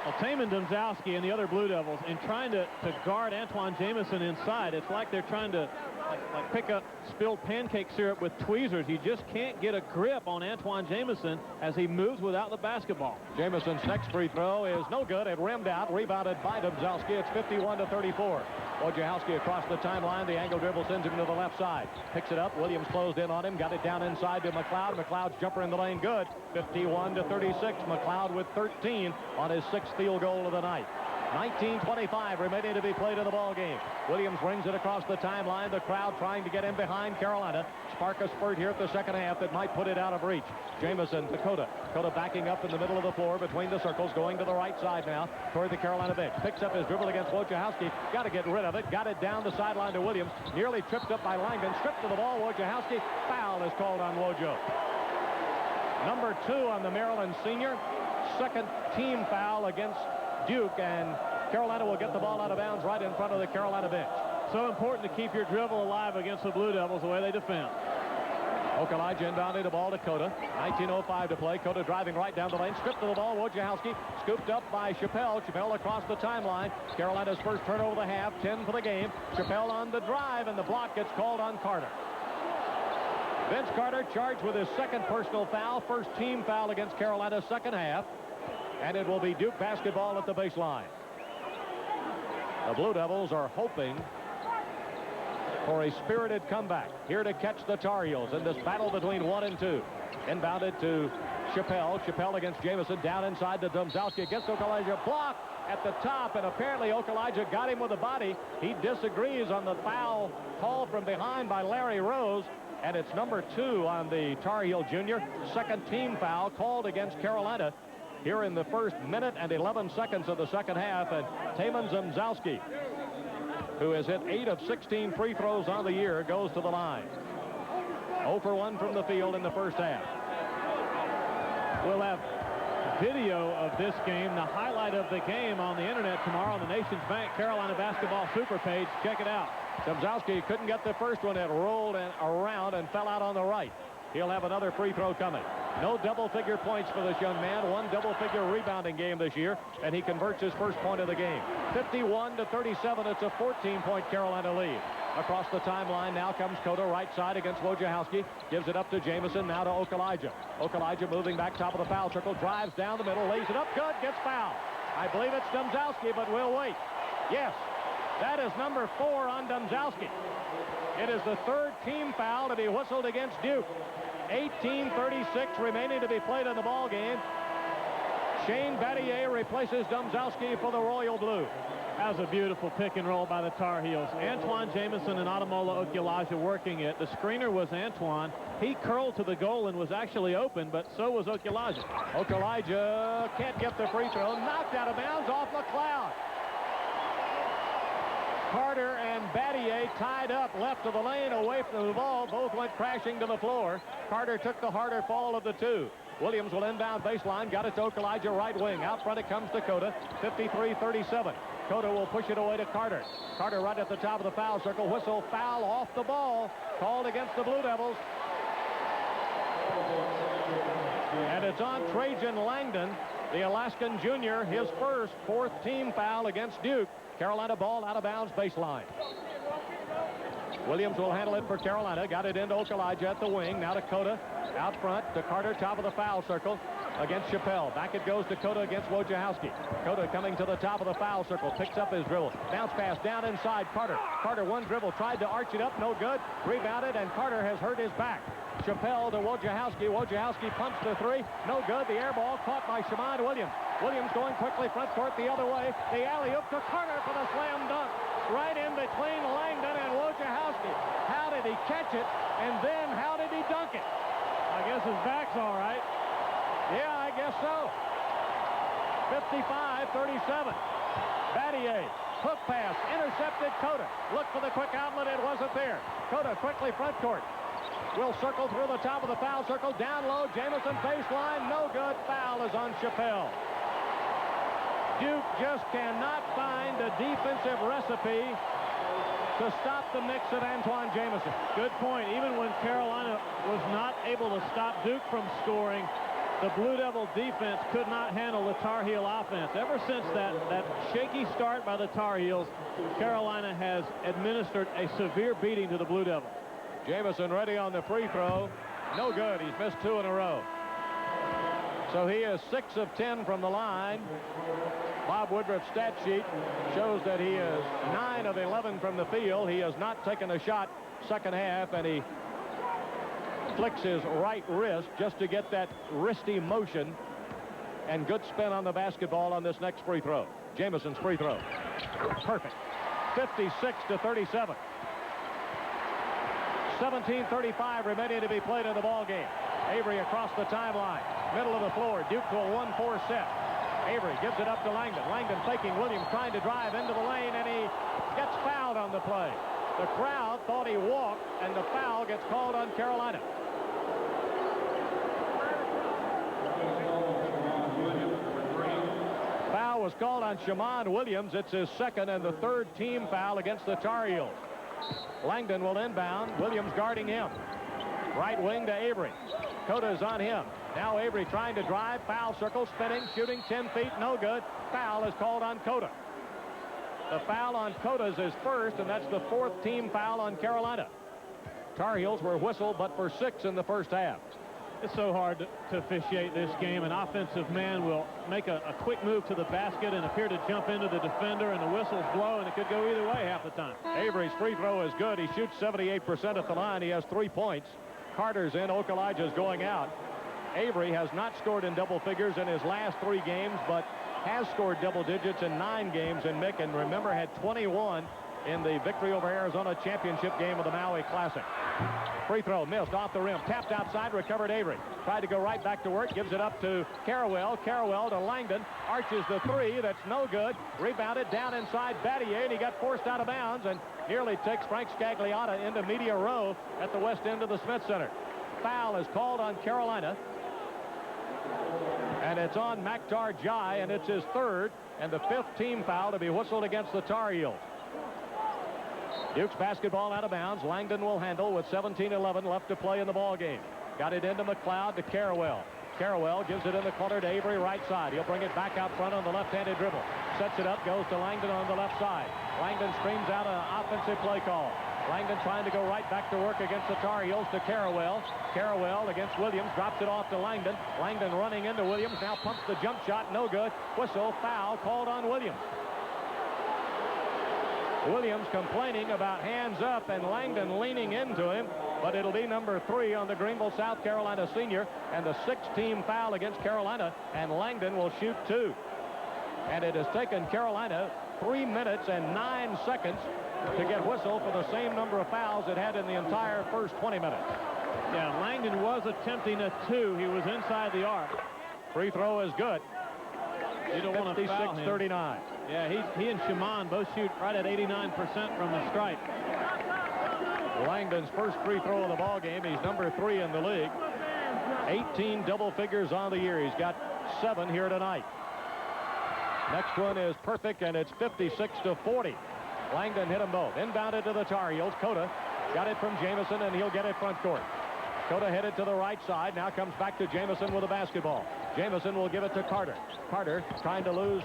Well, Taman Domzalski and the other Blue Devils, in trying to guard Antoine Jamison inside, it's like they're trying to like pick up spilled pancake syrup with tweezers. You just can't get a grip on Antoine Jamison as he moves without the basketball. Jamison's next free throw is no good. It rimmed out, rebounded by Domzalski. It's 51-34. Wojciechowski across the timeline. The angle dribble sends him to the left side. Picks it up. Williams closed in on him. Got it down inside to McLeod. McLeod's jumper in the lane. Good. 51-36. McLeod with 13 on his 6th field goal of the night. 19:25 remaining to be played in the ball game. Williams rings it across the timeline. The crowd trying to get in behind Carolina. Spark a spurt here at the second half that might put it out of reach. Jamison to Cota. Cota backing up in the middle of the floor between the circles, going to the right side now toward the Carolina bench. Picks up his dribble against Wojciechowski. Got to get rid of it. Got it down the sideline to Williams. Nearly tripped up by Langdon. Stripped to the ball. Wojciechowski. Foul is called on Wojo. Number 2 on the Maryland senior. Second team foul against Duke, and Carolina will get the ball out of bounds right in front of the Carolina bench. So important to keep your dribble alive against the Blue Devils the way they defend. Okulaja inbounding the ball to Cota. 19:05 to play. Cota driving right down the lane. Stripped to the ball. Wojciechowski scooped up by Chappelle. Chappelle across the timeline. Carolina's first turnover of the half. 10 for the game. Chappelle on the drive, and the block gets called on Carter. Vince Carter charged with his second personal foul. First team foul against Carolina's second half. And it will be Duke basketball at the baseline. The Blue Devils are hoping for a spirited comeback here to catch the Tar Heels in this battle between 1 and 2. Inbounded to Chappelle. Chappelle against Jamison. Down inside to Domzalski against Okulaja. Block at the top, and apparently Okulaja got him with the body. He disagrees on the foul call from behind by Larry Rose. And it's number 2 on the Tar Heel junior. Second team foul called against Carolina here in the first minute and 11 seconds of the second half. And Taman Domzalski, who has hit 8 of 16 free throws on the year, goes to the line. 0 for 1 from the field in the first half. We'll have video of this game, the highlight of the game, on the internet tomorrow on the Nations Bank Carolina Basketball Super page. Check it out. Domzalski couldn't get the first one. It rolled around and fell out on the right. He'll have another free throw coming. No double-figure points for this young man. 1 double-figure rebounding game this year, and he converts his first point of the game. 51-37. It's a 14-point Carolina lead. Across the timeline now comes Cota, right side against Wojciechowski. Gives it up to Jamison, now to Okulaja. Okulaja moving back top of the foul circle, drives down the middle, lays it up, good, gets fouled. I believe it's Domzalski, but we'll wait. Yes, that is number 4 on Domzalski. It is the third team foul to be whistled against Duke. 18:36 remaining to be played in the ball game. Shane Battier replaces Domzalski for the Royal Blue. That was a beautiful pick and roll by the Tar Heels. Antoine Jamison and Ademola Okulaja working it. The screener was Antoine. He curled to the goal and was actually open, but so was Okulaja. Okulaja can't get the free throw. Knocked out of bounds off McLeod. Carter and Battier tied up left of the lane away from the ball. Both went crashing to the floor. Carter took the harder fall of the two. Williams will inbound baseline. Got it to Okalaja, right wing. Out front it comes to Cota. 53-37. Cota will push it away to Carter. Carter right at the top of the foul circle. Whistle, foul off the ball. Called against the Blue Devils. And it's on Trajan Langdon, the Alaskan junior, his first fourth team foul against Duke. Carolina ball out of bounds baseline. Williams will handle it for Carolina. Got it into Okalaja at the wing. Now to Cota. Out front to Carter, top of the foul circle against Chappelle. Back it goes to Cota against Wojciechowski. Cota coming to the top of the foul circle. Picks up his dribble. Bounce pass down inside Carter. Carter one dribble. Tried to arch it up. No good. Rebounded, and Carter has hurt his back. Chappelle to Wojciechowski. Wojciechowski pumps the three. No good. The air ball caught by Shammond Williams. Williams going quickly front court the other way. The alley-oop to Carter for the slam dunk. Right in between Langdon and Wojciechowski. How did he catch it? And then how did he dunk it? I guess his back's all right. Yeah, I guess so. 55-37. Battier. Hook pass. Intercepted Cota. Look for the quick outlet. It wasn't there. Cota quickly front court. Will circle through the top of the foul circle. Down low. Jamison baseline. No good. Foul is on Chappelle. Duke just cannot find a defensive recipe to stop the mix of Antoine Jamison. Good point. Even when Carolina was not able to stop Duke from scoring, the Blue Devil defense could not handle the Tar Heel offense. Ever since that shaky start by the Tar Heels, Carolina has administered a severe beating to the Blue Devils. Jamison ready on the free throw. No good. He's missed two in a row. So he is 6 of 10 from the line. Bob Woodruff's stat sheet shows that he is 9 of 11 from the field. He has not taken a shot second half, and he flicks his right wrist just to get that wristy motion, and good spin on the basketball on this next free throw. Jamison's free throw. Perfect. 56-37. 17:35 remaining to be played in the ball game. Avery across the timeline. Middle of the floor. Duke to a 1-4 set. Avery gives it up to Langdon. Langdon faking. Williams trying to drive into the lane, and he gets fouled on the play. The crowd thought he walked, and the foul gets called on Carolina. Foul was called on Shammond Williams. It's his second and the third team foul against the Tar Heels. Langdon will inbound. Williams guarding him. Right wing to Avery. Cota's on him. Now Avery trying to drive. Foul circle, spinning, shooting 10 feet. No good. Foul is called on Cota. The foul on Cota is his first, and that's the fourth team foul on Carolina. Tar Heels were whistled, but for 6 in the first half. It's so hard to officiate this game. An offensive man will make a quick move to the basket and appear to jump into the defender, and the whistles blow, and it could go either way half the time. Avery's free throw is good. He shoots 78% at the line. He has 3 points. Carter's in. Okalaja's going out. Avery has not scored in double figures in his last 3 games, but has scored double digits in 9 games in Mick, and remember, had 21 in the victory over Arizona championship game of the Maui Classic. Free throw missed off the rim. Tapped outside, recovered Avery. Tried to go right back to work. Gives it up to Carrawell. Carrawell to Langdon. Arches the three. That's no good. Rebounded down inside Battier, and he got forced out of bounds and nearly takes Frank Scagliotta into media row at the west end of the Smith Center. Foul is called on Carolina. And it's on Maktar Jai, and it's his third and the 5th team foul to be whistled against the Tar Heels. Duke's basketball out of bounds. Langdon will handle with 17-11 left to play in the ball game. Got it into McLeod to Carrawell. Carrawell gives it in the corner to Avery, right side. He'll bring it back out front on the left-handed dribble. Sets it up, goes to Langdon on the left side. Langdon screams out an offensive play call. Langdon trying to go right back to work against the Tar Heels to Carrawell. Carrawell against Williams, drops it off to Langdon. Langdon running into Williams, now pumps the jump shot, no good. Whistle, foul called on Williams. Williams complaining about hands up and Langdon leaning into him, but it'll be number 3 on the Greenville, South Carolina senior, and the 6th team foul against Carolina, and Langdon will shoot 2. And it has taken Carolina 3 minutes and 9 seconds to get whistled for the same number of fouls it had in the entire first 20 minutes. Yeah, Langdon was attempting a 2. He was inside the arc. Free throw is good. You don't want to foul him. 56-39. Yeah, he and Shimon both shoot right at 89% from the stripe. Langdon's first free throw of the ball game. He's number 3 in the league. 18 double figures on the year. He's got 7 here tonight. Next one is perfect, and it's 56-40. Langdon hit them both. Inbounded to the Tar Heels. Cota got it from Jamison, and he'll get it front court. Cota headed to the right side. Now comes back to Jamison with a basketball. Jamison will give it to Carter. Carter trying to lose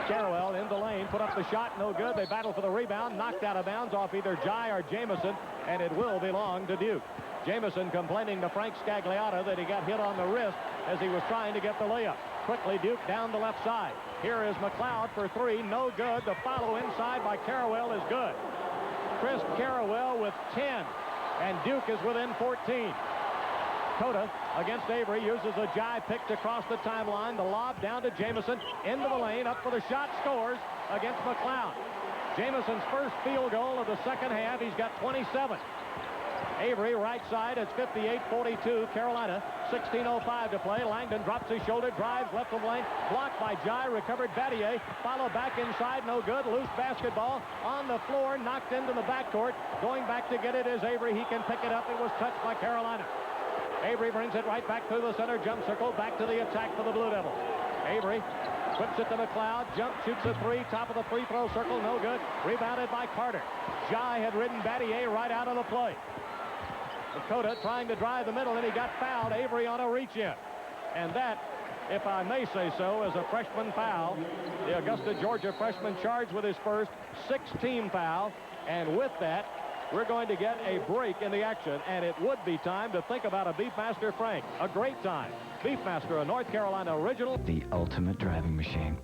Carwell in the lane. Put up the shot. No good. They battle for the rebound. Knocked out of bounds off either Jai or Jamison, and it will belong to Duke. Jamison complaining to Frank Scagliotta that he got hit on the wrist as he was trying to get the layup. Quickly, Duke down the left side. Here is McLeod for 3. No good. The follow inside by Carwell is good. Chris Carwell with 10. And Duke is within 14. Cota against Avery uses a jive pick to cross the timeline. The lob down to Jamison. Into the lane. Up for the shot. Scores against McLeod. Jamison's first field goal of the second half. He's got 27. Avery right side. It's 58-42. Carolina. 16:05 to play. Langdon drops his shoulder. Drives left of lane. Blocked by Jai. Recovered Battier. Follow back inside. No good. Loose basketball on the floor. Knocked into the backcourt. Going back to get it is Avery. He can pick it up. It was touched by Carolina. Avery brings it right back through the center jump circle. Back to the attack for the Blue Devils. Avery whips it to McLeod. Jump, shoots a 3. Top of the free throw circle. No good. Rebounded by Carter. Jai had ridden Battier right out of the play. Cota trying to drive the middle, and he got fouled. Avery on a reach-in. And that, if I may say so, is a freshman foul. The Augusta, Georgia freshman charged with his first 6-team foul. And with that, we're going to get a break in the action. And it would be time to think about a Beefmaster Frank. A great time. Beefmaster, a North Carolina original. The ultimate driving machine.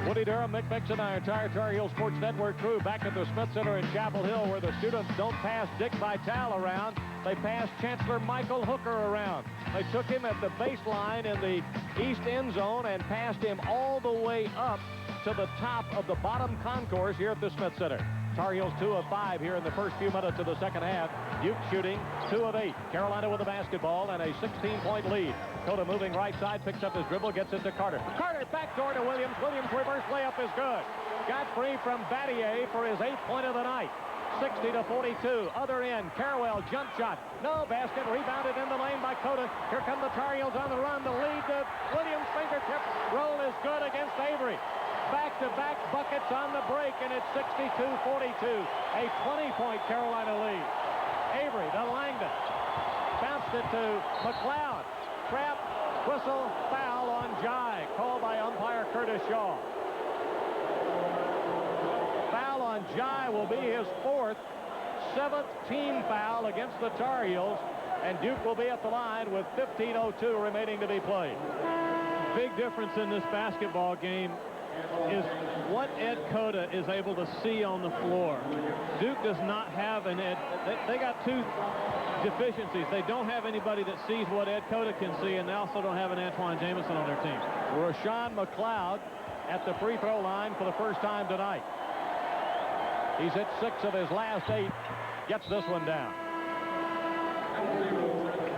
Woody Durham, Mick Mixon, our entire Tar Heel Sports Network crew back at the Smith Center in Chapel Hill, where the students don't pass Dick Vitale around. They pass Chancellor Michael Hooker around. They took him at the baseline in the east end zone and passed him all the way up to the top of the bottom concourse here at the Smith Center. Tar Heels 2 of 5 here in the first few minutes of the second half. Duke shooting 2 of 8. Carolina with the basketball and a 16-point lead. Cota moving right side, picks up his dribble, gets it to Carter. Carter backdoor to Williams. Williams reverse layup is good. Got free from Battier for his 8th point of the night. 60-42. Other end. Carwell jump shot. No basket. Rebounded in the lane by Cota. Here come the Tar Heels on the run. The lead to Williams' fingertip. Roll is good against Avery. Back-to-back buckets on the break, and it's 62-42. A 20-point Carolina lead. Avery to Langdon. Bounced it to McLeod. Trap, whistle, foul on Jai. Called by umpire Curtis Shaw. Foul on Jai will be his 4th, 7th team foul against the Tar Heels. And Duke will be at the line with 15:02 remaining to be played. Big difference in this basketball game is what Ed Cota is able to see on the floor. Duke does not have an Ed. They got 2 deficiencies. They don't have anybody that sees what Ed Cota can see, and they also don't have an Antoine Jamison on their team. Rashawn McLeod at the free throw line for the first time tonight. He's hit 6 of his last 8. Gets this one down.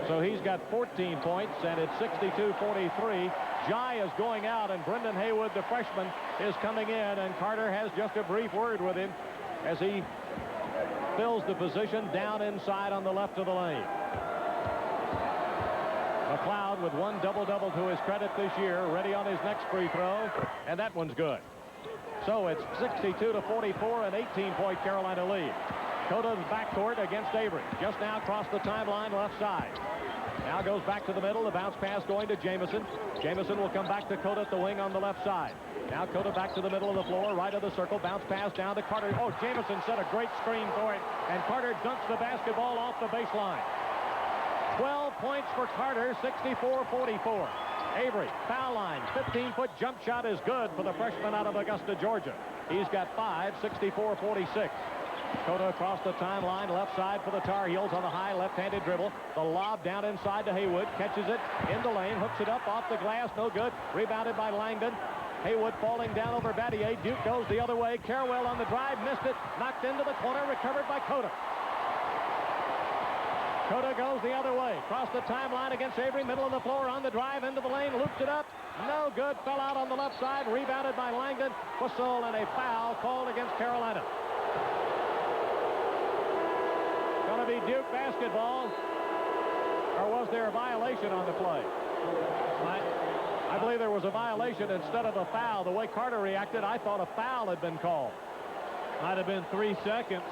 So he's got 14 points, and it's 62-43. Jai is going out, and Brendan Haywood, the freshman, is coming in, and Carter has just a brief word with him as he fills the position down inside on the left of the lane. McLeod with 1 double-double to his credit this year, ready on his next free throw, and that one's good. So it's 62-44, an 18-point Carolina lead. Cota's backcourt against Avery. Just now crossed the timeline left side. Now goes back to the middle. The bounce pass going to Jamison. Jamison will come back to Cota at the wing on the left side. Now Cota back to the middle of the floor, right of the circle. Bounce pass down to Carter. Oh, Jamison set a great screen for it. And Carter dunks the basketball off the baseline. 12 points for Carter, 64-44. Avery, foul line, 15-foot jump shot is good for the freshman out of Augusta, Georgia. He's got 5, 64-46. Cota across the timeline, left side for the Tar Heels on the high left-handed dribble. The lob down inside to Haywood, catches it in the lane, hooks it up off the glass, no good. Rebounded by Langdon. Haywood falling down over Battier. Duke goes the other way. Carwell on the drive, missed it, knocked into the corner, recovered by Cota. Cota goes the other way. Across the timeline against Avery. Middle of the floor on the drive into the lane. Loops it up. No good. Fell out on the left side. Rebounded by Langdon. Whistle and a foul called against Carolina. Going to be Duke basketball. Or was there a violation on the play? I believe there was a violation instead of a foul. The way Carter reacted, I thought a foul had been called. Might have been 3 seconds.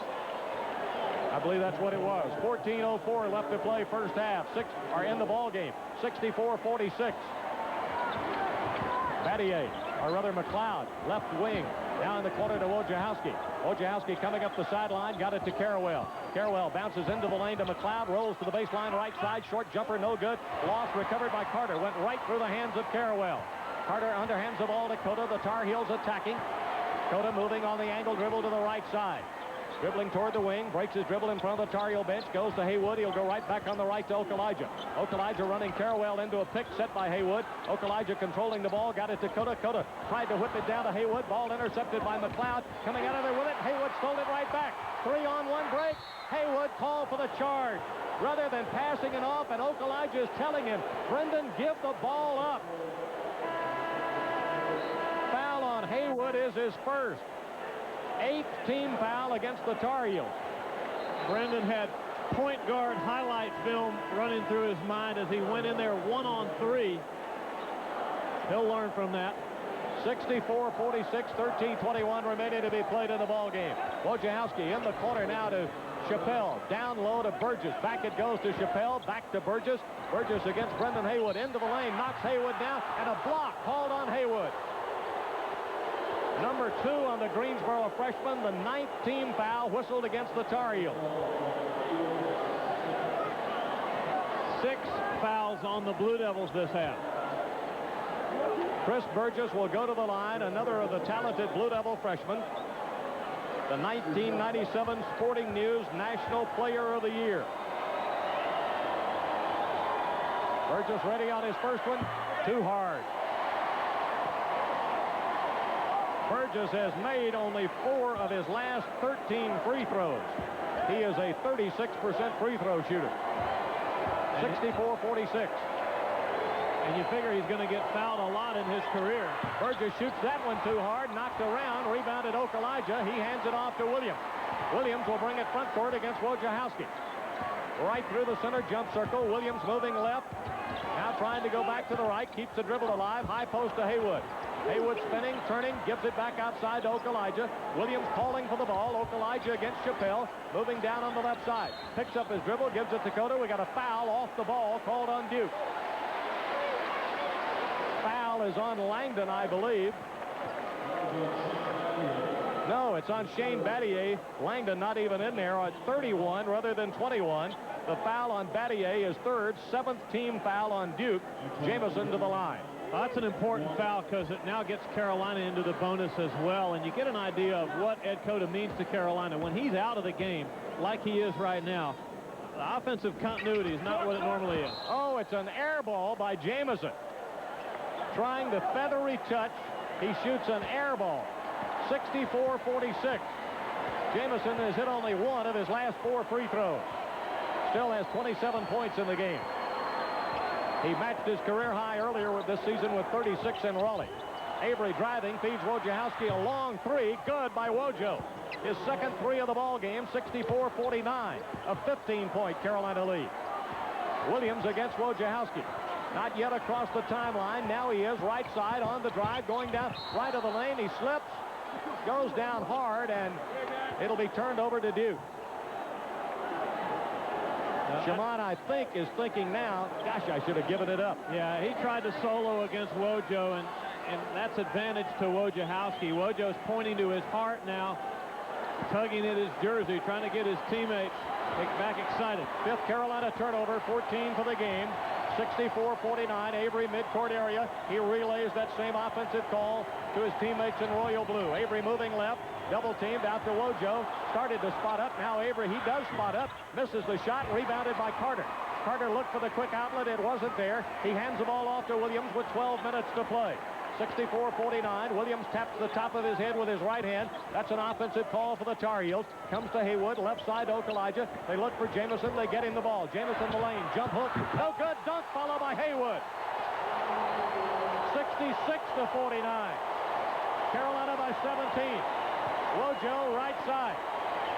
I believe that's what it was. 14:04 left to play first half. In the ball game. 64-46. Battier, or rather McLeod, left wing. Now in the corner to Wojciechowski. Wojciechowski coming up the sideline, got it to Carrawell. Carrawell bounces into the lane to McLeod, rolls to the baseline right side. Short jumper, no good. Lost, recovered by Carter. Went right through the hands of Carrawell. Carter underhands the ball to Cota. The Tar Heels attacking. Cota moving on the angle dribble to the right side. Dribbling toward the wing, breaks his dribble in front of the Tar Heel bench, goes to Haywood. He'll go right back on the right to Okulaja. Okulaja running Carrawell into a pick set by Haywood. Okulaja controlling the ball, got it to Cota. Cota tried to whip it down to Haywood. Ball intercepted by McLeod. Coming out of there with it. Haywood stole it right back. 3-on-1 break. Haywood called for the charge. Rather than passing it off, and Okulaja is telling him, Brendan, give the ball up. Foul on Haywood is his first. 8th team foul against the Tar Heels. Brendan had point guard highlight film running through his mind as he went in there 1-on-3. He'll learn from that. 64-46, 13:21 remaining to be played in the ball game. Wojciechowski in the corner now to Chappelle. Down low to Burgess. Back it goes to Chappelle. Back to Burgess. Burgess against Brendan Haywood. Into the lane. Knocks Haywood down. And a block called on Haywood. Number 2 on the Greensboro freshman. The 9th team foul whistled against the Tar Heels. 6 fouls on the Blue Devils this half. Chris Burgess will go to the line, another of the talented Blue Devil freshmen. The 1997 Sporting News National Player of the Year. Burgess ready on his first one. Too hard. Burgess has made only 4 of his last 13 free throws. He is a 36% free throw shooter. 64-46. And you figure he's going to get fouled a lot in his career. Burgess shoots that one too hard, knocked around, rebounded Okulaja. He hands it off to Williams. Williams will bring it front court against Wojciechowski. Right through the center jump circle. Williams moving left. Now trying to go back to the right. Keeps the dribble alive. High post to Haywood. Haywood spinning, turning, gives it back outside to Okulaja. Williams calling for the ball. Okulaja against Chappelle. Moving down on the left side. Picks up his dribble, gives it to Cota. We got a foul off the ball called on Duke. Foul is on Langdon, I believe. No, it's on Shane Battier. Langdon not even in there at 31 rather than 21. The foul on Battier is 3rd, 7th team foul on Duke. Jamison to the line. Well, that's an important foul because it now gets Carolina into the bonus as well. And you get an idea of what Ed Cota means to Carolina. When he's out of the game, like he is right now, the offensive continuity is not what it normally is. Oh, it's an air ball by Jamison. Trying the feathery touch. He shoots an air ball. 64-46. Jamison has hit only 1 of his last 4 free throws. Still has 27 points in the game. He matched his career high earlier with this season with 36 in Raleigh. Avery driving, feeds Wojciechowski a long 3. Good by Wojo. His second 3 of the ball game, 64-49. A 15-point Carolina lead. Williams against Wojciechowski. Not yet across the timeline. Now he is right side on the drive, going down right of the lane. He slips, goes down hard, and it'll be turned over to Duke. Shaman, I think, is thinking now, gosh, I should have given it up. Yeah, he tried to solo against Wojo, and that's advantage to Wojciechowski. Wojo's pointing to his heart now, tugging at his jersey, trying to get his teammates back excited. 5th Carolina turnover, 14 for the game. 64-49, Avery midcourt area. He relays that same offensive call to his teammates in royal blue. Avery moving left, double teamed out to Wojo. Started to spot up. Now Avery, he does spot up. Misses the shot, rebounded by Carter. Carter looked for the quick outlet. It wasn't there. He hands the ball off to Williams with 12 minutes to play. 64-49. Williams taps the top of his head with his right hand. That's an offensive call for the Tar Heels. Comes to Haywood, left side to Okalaja. They look for Jamison. They get him the ball. Jamison the lane. Jump hook. No good. Dunk followed by Haywood. 66-49. Carolina by 17. Wojo right side.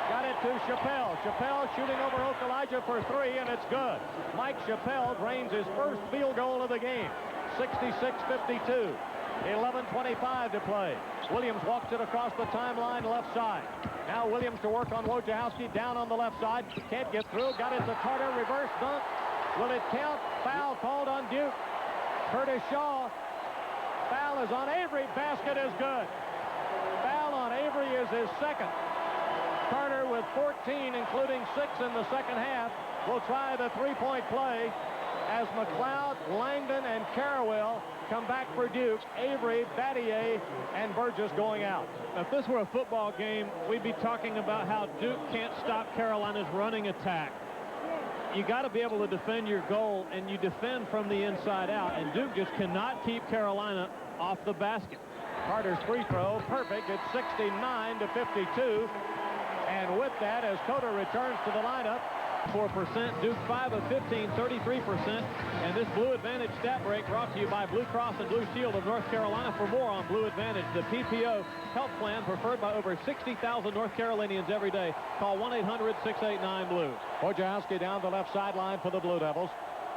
Got it to Chappelle. Chappelle shooting over Okalaja for three, and it's good. Mike Chappelle drains his first field goal of the game. 66-52. 11:25 to play. Williams walks it across the timeline left side. Now Williams to work on Wojciechowski down on the left side. Can't get through. Got it to Carter. Reverse dunk. Will it count? Foul called on Duke. Curtis Shaw. Foul is on Avery. Basket is good. Foul on Avery is his second. Carter with 14, including 6 in the second half, will try the three-point play as McLeod, Langdon, and Carawell come back for Duke. Avery, Battier, and Burgess going out. If this were a football game, we'd be talking about how Duke can't stop Carolina's running attack. You got to be able to defend your goal, and you defend from the inside out, and Duke just cannot keep Carolina off the basket. Carter's free throw, perfect. It's 69-52. And with that, as Cota returns to the lineup, 4%, Duke 5 of 15, 33%. And this Blue Advantage stat break brought to you by Blue Cross and Blue Shield of North Carolina. For more on Blue Advantage, the PPO health plan preferred by over 60,000 North Carolinians every day. Call 1-800-689-BLUE. Wojciechowski down the left sideline for the Blue Devils.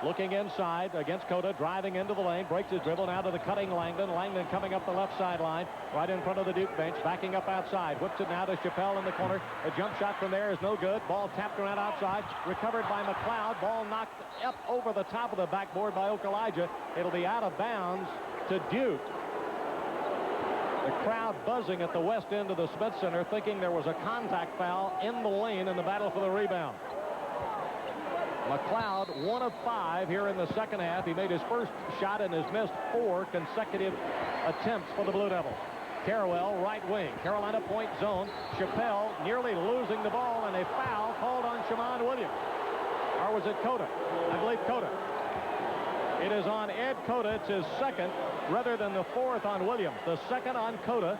Looking inside against Cota, driving into the lane, breaks his dribble now to the cutting Langdon. Langdon coming up the left sideline, right in front of the Duke bench, backing up outside. Whips it now to Chappelle in the corner. A jump shot from there is no good. Ball tapped around outside, recovered by McLeod. Ball knocked up over the top of the backboard by Okalaja. It'll be out of bounds to Duke. The crowd buzzing at the west end of the Smith Center, thinking there was a contact foul in the lane in the battle for the rebound. McLeod, 1 of 5 here in the second half. He made his first shot and has missed 4 consecutive attempts for the Blue Devils. Carawell, right wing. Carolina point zone. Chappelle nearly losing the ball, and a foul called on Shamon Williams. Or was it Cota? I believe Cota. It is on Ed Cota. It's his second rather than the 4th on Williams. The second on Cota.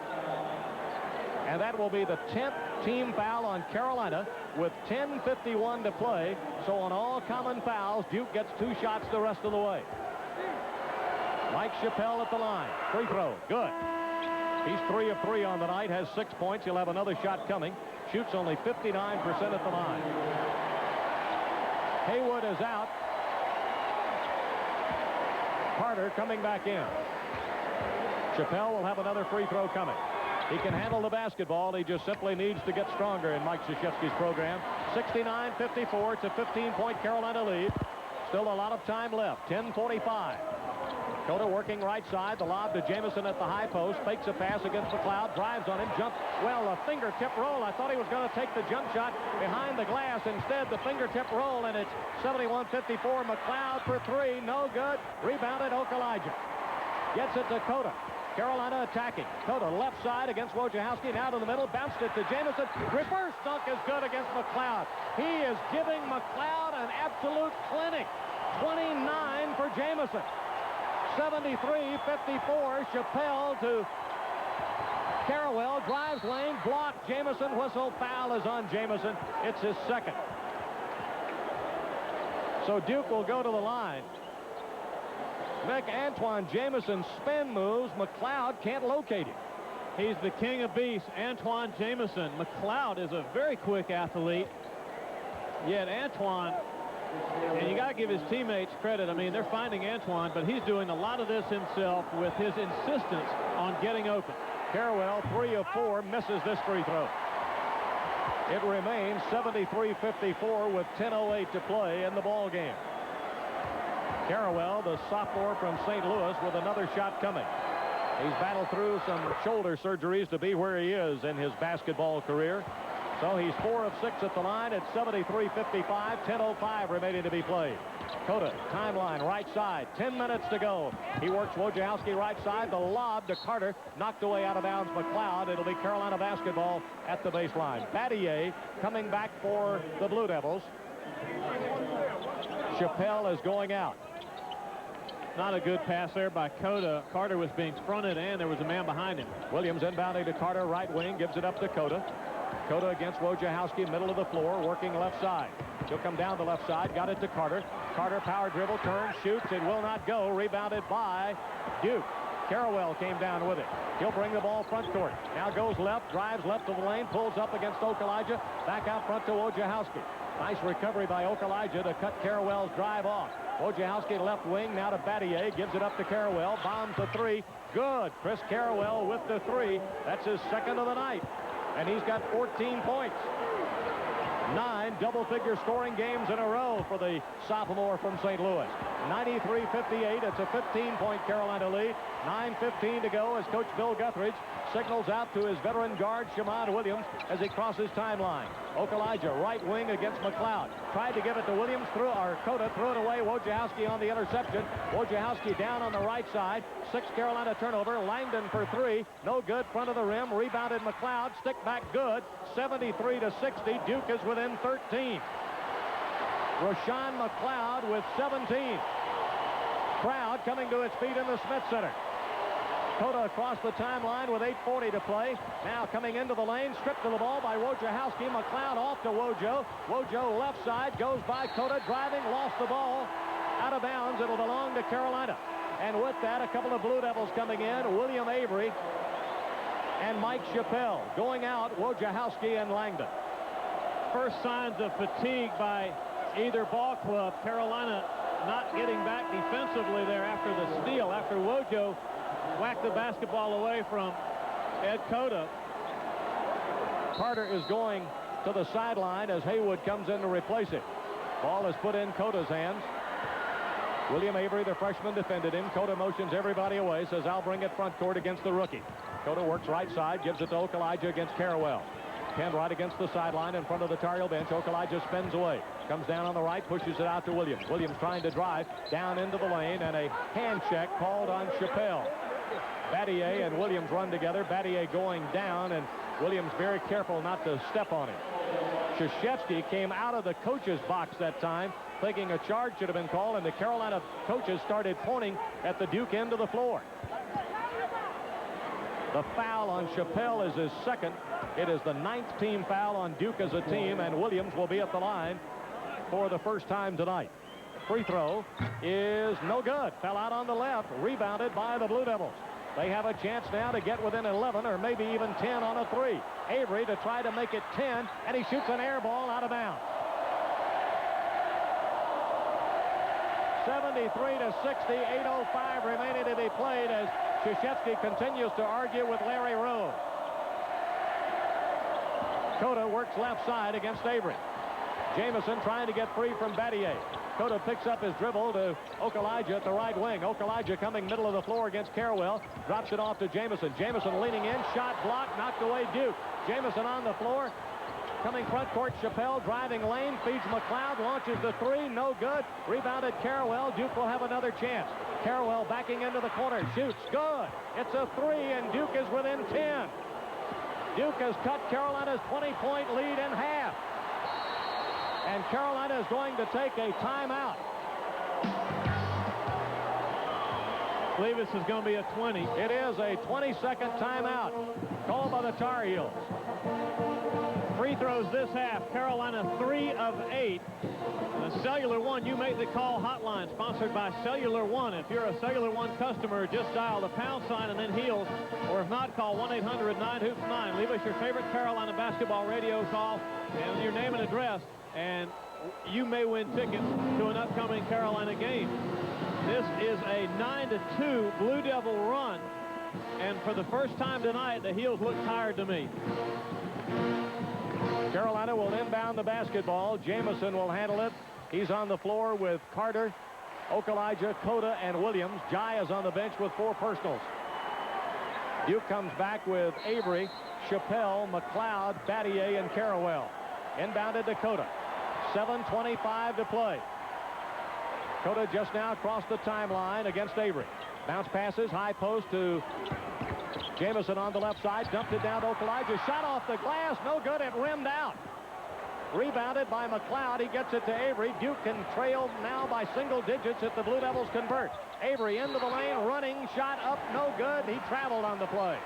And that will be the 10th team foul on Carolina with 10:51 to play. So on all common fouls, Duke gets 2 shots the rest of the way. Mike Chappelle at the line. Free throw. Good. He's 3 of 3 on the night, has 6 points. He'll have another shot coming. Shoots only 59% at the line. Haywood is out. Carter coming back in. Chappelle will have another free throw coming. He can handle the basketball. He just simply needs to get stronger in Mike Krzyzewski's program. 69-54. It's a 15-point Carolina lead. Still a lot of time left. 10:45. Cota working right side. The lob to Jamison at the high post. Fakes a pass against McLeod. Drives on him. Jumps. Well, a fingertip roll. I thought he was going to take the jump shot behind the glass. Instead, the fingertip roll, and it's 71-54. McLeod for 3. No good. Rebounded Okalaja. Gets it to Cota. Carolina attacking. Cota left side against Wojciechowski. Now to the middle. Bounced it to Jamison. Reverse dunk is good against McLeod. He is giving McLeod an absolute clinic. 29 for Jamison. 73-54. Chappelle to Carawell. Drives lane. Blocked. Jamison. Whistle. Foul is on Jamison. It's his second. So Duke will go to the line. Mick, Antoine Jamison spin moves. McLeod can't locate him. He's the king of beasts, Antoine Jamison. McLeod is a very quick athlete. Yet Antoine, and you got to give his teammates credit. I mean, they're finding Antoine, but he's doing a lot of this himself with his insistence on getting open. Carawell, 3 of 4, misses this free throw. It remains 73-54 with 10:08 to play in the ball game. Carawell, the sophomore from St. Louis, with another shot coming. He's battled through some shoulder surgeries to be where he is in his basketball career. So he's 4 of 6 at the line at 73-55, 10:05 remaining to be played. Cota, timeline, right side, 10 minutes to go. He works Wojciechowski right side. The lob to Carter, knocked away out of bounds McLeod. It'll be Carolina basketball at the baseline. Battier coming back for the Blue Devils. Chappelle is going out. Not a good pass there by Cota. Carter was being fronted, and there was a man behind him. Williams inbounding to Carter, right wing, gives it up to Cota. Cota against Wojciechowski, middle of the floor, working left side. He'll come down the left side, got it to Carter. Carter power dribble, turns, shoots, it will not go. Rebounded by Duke. Carrawell came down with it. He'll bring the ball front court. Now goes left, drives left of the lane, pulls up against Okulaja. Back out front to Wojciechowski. Nice recovery by Okulaja to cut Carrawell's drive off. Wojciechowski left wing, now to Battier, gives it up to Carrawell, bombs a three. Good. Chris Carrawell with the three. That's his second of the night. And he's got 14 points. 9 double-figure scoring games in a row for the sophomore from St. Louis. 93-58. It's a 15-point Carolina lead. 9:15 to go as Coach Bill Guthridge signals out to his veteran guard, Shamad Williams, as he crosses timeline. Okulaja, right wing against McLeod. Tried to give it to Williams, Cota threw it away. Wojciechowski on the interception. Wojciechowski down on the right side. 6 Carolina turnover. Langdon for 3. No good. Front of the rim. Rebounded McLeod. Stick back good. 73-60. Duke is within 13. Rashawn McLeod with 17. Crowd coming to its feet in the Smith Center. Cota across the timeline with 8:40 to play. Now coming into the lane, stripped of the ball by Wojciechowski. McLeod off to Wojo. Wojo left side, goes by Cota, driving, lost the ball. Out of bounds, it'll belong to Carolina. And with that, a couple of Blue Devils coming in. William Avery and Mike Chappelle. Going out, Wojciechowski and Langdon. First signs of fatigue by either ball club. Carolina not getting back defensively there after the steal, after Wojo whacked the basketball away from Ed Cota. Carter is going to the sideline as Haywood comes in to replace it. Ball is put in Cota's hands. William Avery, the freshman, defended him. Cota motions everybody away, says, I'll bring it front court against the rookie. Cota works right side, gives it to Okulaja against Carrawell. Pinned right against the sideline in front of the Tar Heel bench. Okulaja spins away. Comes down on the right, pushes it out to Williams. Williams trying to drive down into the lane, and a hand check called on Chappelle. Battier and Williams run together. Battier going down, and Williams very careful not to step on him. Krzyzewski came out of the coach's box that time, thinking a charge should have been called, and the Carolina coaches started pointing at the Duke end of the floor. The foul on Chappelle is his second. It is the 9th team foul on Duke as a team, and Williams will be at the line for the first time tonight. Free throw is no good. Fell out on the left, rebounded by the Blue Devils. They have a chance now to get within 11 or maybe even 10 on a three. Avery to try to make it 10, and he shoots an air ball out of bounds. 73-60, 8:05 remaining to be played as Krzyzewski continues to argue with Larry Rose. Cota works left side against Avery. Jamison trying to get free from Battier. Cota picks up his dribble to Okulaja at the right wing. Okulaja coming middle of the floor against Carrawell. Drops it off to Jamison. Jamison leaning in. Shot blocked. Knocked away Duke. Jamison on the floor. Coming front court. Chappelle driving lane. Feeds McLeod. Launches the three. No good. Rebounded Carrawell. Duke will have another chance. Carrawell backing into the corner. Shoots. Good. It's a three, and Duke is within 10. Duke has cut Carolina's 20-point lead in half. And Carolina is going to take a timeout. I believe this is going to be a 20. It is a 20-second timeout called by the Tar Heels. Free throws this half. Carolina 3 of 8. The Cellular One, you make the call hotline, sponsored by Cellular One. If you're a Cellular One customer, just dial the pound sign and then Heels, or if not, call 1-800-9-HOOPS-9. Leave us your favorite Carolina basketball radio call and your name and address, and you may win tickets to an upcoming Carolina game. This is a 9-2 Blue Devil run, and for the first time tonight, the Heels look tired to me. Carolina will inbound the basketball. Jamison will handle it. He's on the floor with Carter, Okulaja, Cota, and Williams. Jai is on the bench with 4 personals. Duke comes back with Avery, Chappelle, McLeod, Battier, and Carrawell. Inbounded to Cota. 7:25 to play. Cota just now across the timeline against Avery. Bounce passes, high post to Jamison on the left side. Dumped it down to Okulaja. Shot off the glass. No good. It rimmed out. Rebounded by McLeod. He gets it to Avery. Duke can trail now by single digits if the Blue Devils convert. Avery into the lane, running, shot up, no good. He traveled on the play.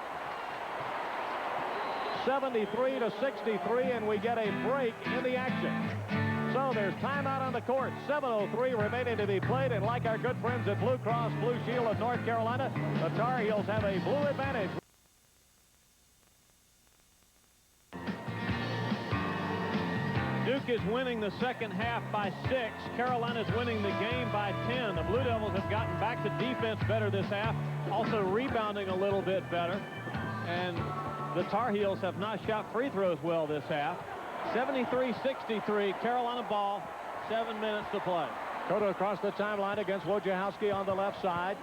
73 to 63, and we get a break in the action. So there's timeout on the court. 7:03 remaining to be played, and like our good friends at Blue Cross Blue Shield of North Carolina, the Tar Heels have a blue advantage. Duke is winning the second half by 6. Carolina's winning the game by 10. The Blue Devils have gotten back to defense better this half, also rebounding a little bit better. And the Tar Heels have not shot free throws well this half. 73-63, Carolina ball, 7 minutes to play. Cota across the timeline against Wojciechowski on the left side.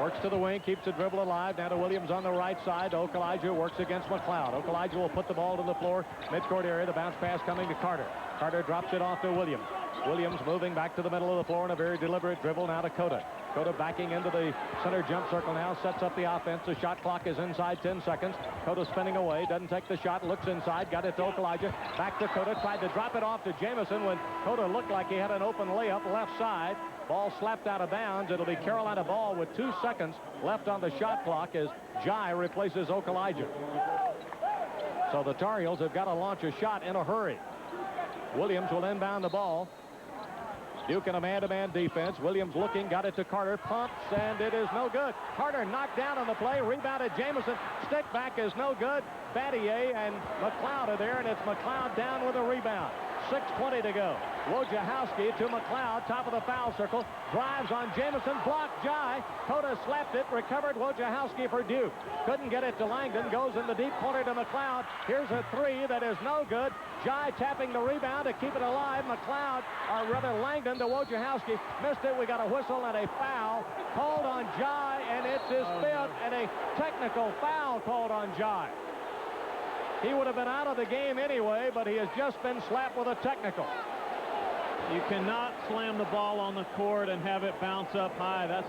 Works to the wing, keeps the dribble alive. Now to Williams on the right side. Okalaja works against McLeod. Okalaja will put the ball to the floor. Midcourt area, the bounce pass coming to Carter. Carter drops it off to Williams. Williams moving back to the middle of the floor in a very deliberate dribble now to Cota. Cota backing into the center jump circle now, sets up the offense. The shot clock is inside 10 seconds. Cota spinning away, doesn't take the shot, looks inside, got it to Okalaja. Back to Cota, tried to drop it off to Jamison when Cota looked like he had an open layup left side. Ball slapped out of bounds. It'll be Carolina ball with 2 seconds left on the shot clock as Jai replaces Okalaja. So the Tar Heels have got to launch a shot in a hurry. Williams will inbound the ball. Duke in a man-to-man defense. Williams looking, got it to Carter, pumps, and it is no good. Carter knocked down on the play, rebounded Jamison. Stick back is no good. Battier and McLeod are there, and it's McLeod down with a rebound. 6:20 to go. Wojciechowski to McLeod, top of the foul circle. Drives on Jamison, blocked Jai. Cota slapped it, recovered Wojciechowski for Duke. Couldn't get it to Langdon, goes in the deep corner to McLeod. Here's a three that is no good. Jai tapping the rebound to keep it alive. McLeod, or rather Langdon to Wojciechowski. Missed it. We got a whistle and a foul called on Jai, and it's his fifth, and a technical foul called on Jai. He would have been out of the game anyway, but he has just been slapped with a technical. You cannot slam the ball on the court and have it bounce up high. That's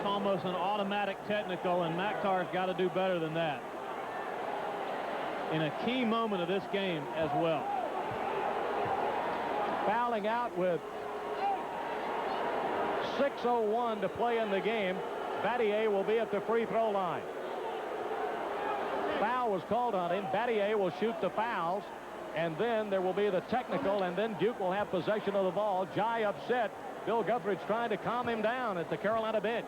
almost an automatic technical, and Maktar's got to do better than that in a key moment of this game as well. Fouling out with 6:01 to play in the game. Battier will be at the free throw line. Foul was called on him. Battier will shoot the fouls, and then there will be the technical, and then Duke will have possession of the ball. Jai upset. Bill Guthridge trying to calm him down at the Carolina bench.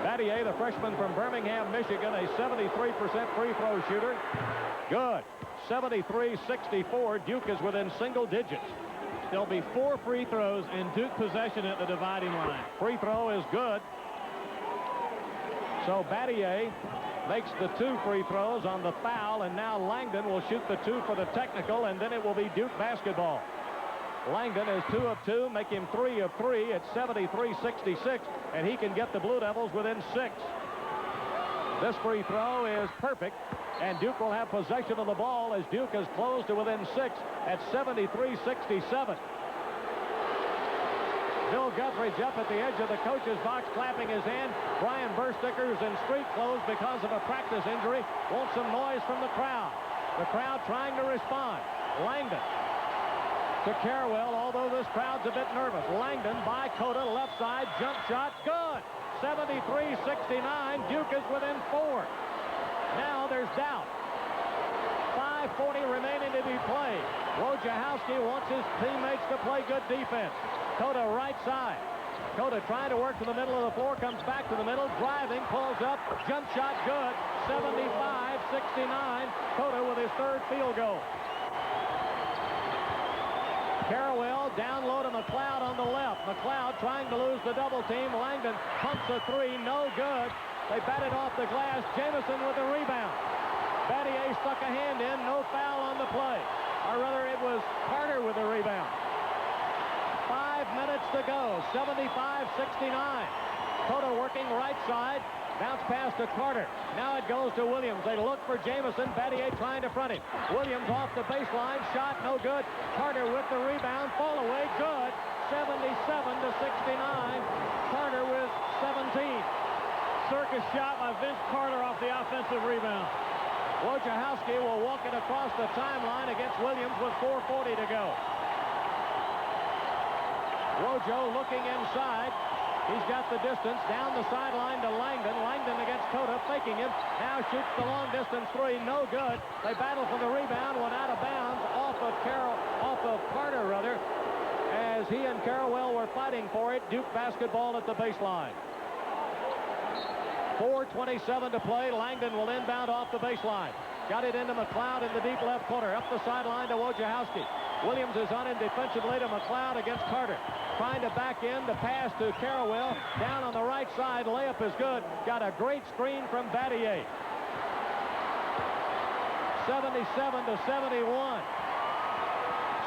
Battier, the freshman from Birmingham, Michigan, a 73% free throw shooter. Good. 73-64. Duke is within single digits. There'll be 4 free throws and Duke possession at the dividing line. Free throw is good. So Battier makes the 2 free throws on the foul, and now Langdon will shoot the 2 for the technical, and then it will be Duke basketball. Langdon is 2 of 2, make him 3 of 3. It's 73-66, and he can get the Blue Devils within 6. This free throw is perfect, and Duke will have possession of the ball as Duke is closed to within 6 at 73-67. Bill Guthridge up at the edge of the coach's box, clapping his hand. Brian Bursticker's in street clothes because of a practice injury. Wants some noise from the crowd. The crowd trying to respond. Langdon to Carwell, although this crowd's a bit nervous. Langdon by Cota, left side, jump shot, good. 73-69, Duke is within 4. Now there's doubt. 5:40 remaining to be played. Wojciechowski wants his teammates to play good defense. Cota right side. Cota trying to work to the middle of the floor, comes back to the middle, driving, pulls up, jump shot good. 75-69, Cota with his 3rd field goal. Carwell down low to McLeod on the left. McLeod trying to lose the double team. Langdon pumps a 3, no good. They bat it off the glass. Jamison with the rebound. Battier stuck a hand in, no foul on the play. Or rather, it was Carter with the rebound. 5 minutes to go, 75-69. Cota working right side. Bounce pass to Carter. Now it goes to Williams. They look for Jamison. Battier trying to front him. Williams off the baseline. Shot no good. Carter with the rebound. Fall away. Good. 77-69. Carter with 17. Circus shot by Vince Carter off the offensive rebound. Wojciechowski will walk it across the timeline against Williams with 4:40 to go. Wojo looking inside. He's got the distance down the sideline to Langdon. Langdon against Cota, faking him. Now shoots the long distance three. No good. They battle for the rebound. Went out of bounds off of Carter, as he and Carrawell were fighting for it. Duke basketball at the baseline. 4:27 to play. Langdon will inbound off the baseline. Got it into McLeod in the deep left corner. Up the sideline to Wojciechowski. Williams is on him defensively to McLeod against Carter. Trying to back in the pass to Carrawell. Down on the right side. Layup is good. Got a great screen from Battier. 77 to 71.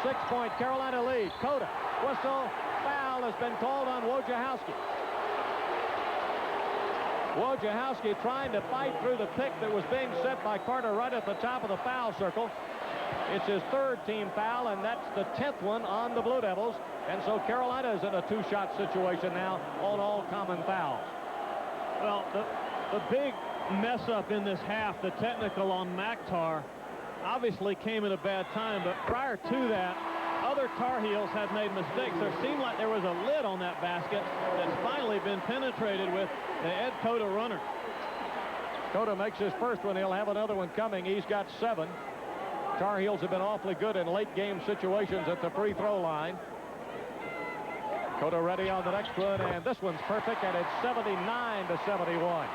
6-point Carolina lead. Cota. Whistle. Foul has been called on Wojciechowski. Wojciechowski trying to fight through the pick that was being set by Carter right at the top of the foul circle. It's his third team foul, and that's the 10th one on the Blue Devils. And so Carolina is in a two-shot situation now on all common fouls. Well, the big mess-up in this half, the technical on Maktar, obviously came at a bad time. But prior to that, other Tar Heels had made mistakes. There seemed like there was a lid on that basket that's finally been penetrated with the Ed Cota runner. Cota makes his first one. He'll have another one coming. He's got 7. Tar Heels have been awfully good in late game situations at the free throw line. Cota ready on the next one, and this one's perfect, and it's 79 to 71.